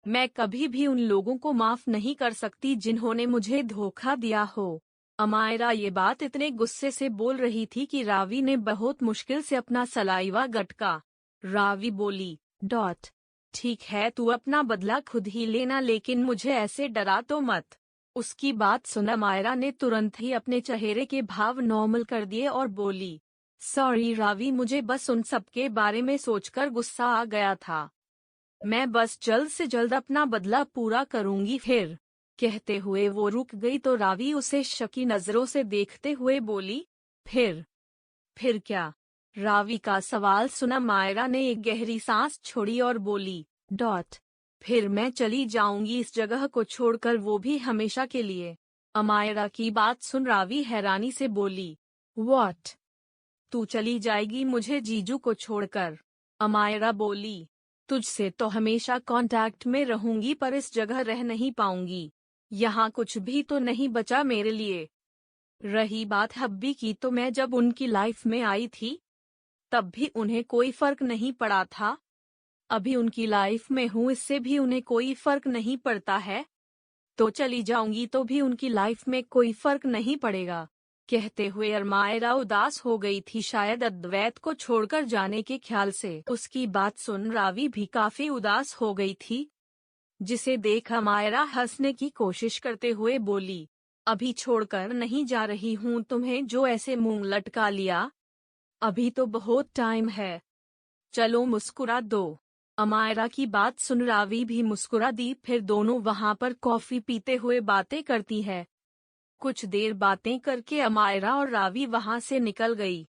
मैं कभी भी उन लोगों को माफ नहीं कर सकती जिन्होंने मुझे धोखा दिया हो। अमायरा ये बात इतने गुस्से से बोल रही थी कि रावी ने बहुत मुश्किल से अपना सलाइवा गटका। रावी बोली, ठीक है, तू अपना बदला खुद ही लेना, लेकिन मुझे ऐसे डरा तो मत। उसकी बात सुन अमायरा ने तुरंत ही अपने चेहरे के भाव नॉर्मल कर दिए और बोली, सॉरी रावी, मुझे बस उन सब के बारे में सोचकर गुस्सा आ गया था। मैं बस जल्द से जल्द अपना बदला पूरा करूंगी। फिर कहते हुए वो रुक गई तो रावी उसे शकी नजरों से देखते हुए बोली, फिर क्या? रावी का सवाल सुना मायरा ने एक गहरी सांस छोड़ी और बोली, फिर मैं चली जाऊंगी इस जगह को छोड़कर, वो भी हमेशा के लिए। अमायरा की बात सुन रावी हैरानी से बोली, व्हाट? तू चली जाएगी मुझे जीजू को छोड़कर? अमायरा बोली, तुझसे तो हमेशा कांटेक्ट में रहूंगी पर इस जगह रह नहीं पाऊंगी। यहाँ कुछ भी तो नहीं बचा मेरे लिए। रही बात हब्बी की, तो मैं जब उनकी लाइफ में आई थी तब भी उन्हें कोई फर्क नहीं पड़ा था। अभी उनकी लाइफ में हूँ, इससे भी उन्हें कोई फर्क नहीं पड़ता है। तो चली जाऊंगी तो भी उनकी लाइफ में कोई फर्क नहीं पड़ेगा। कहते हुए अमायरा उदास हो गई थी, शायद अद्वैत को छोड़कर जाने के ख्याल से। उसकी बात सुन रावी भी काफी उदास हो गई थी, जिसे देख अमायरा हंसने की कोशिश करते हुए बोली, अभी छोड़कर नहीं जा रही हूँ तुम्हें जो ऐसे मुंह लटका लिया। अभी तो बहुत टाइम है, चलो मुस्कुरा दो। अमायरा की बात सुन रावी भी मुस्कुरा दी। फिर दोनों वहां पर कॉफी पीते हुए बातें करती है। कुछ देर बातें करके अमायरा और रावी वहां से निकल गई।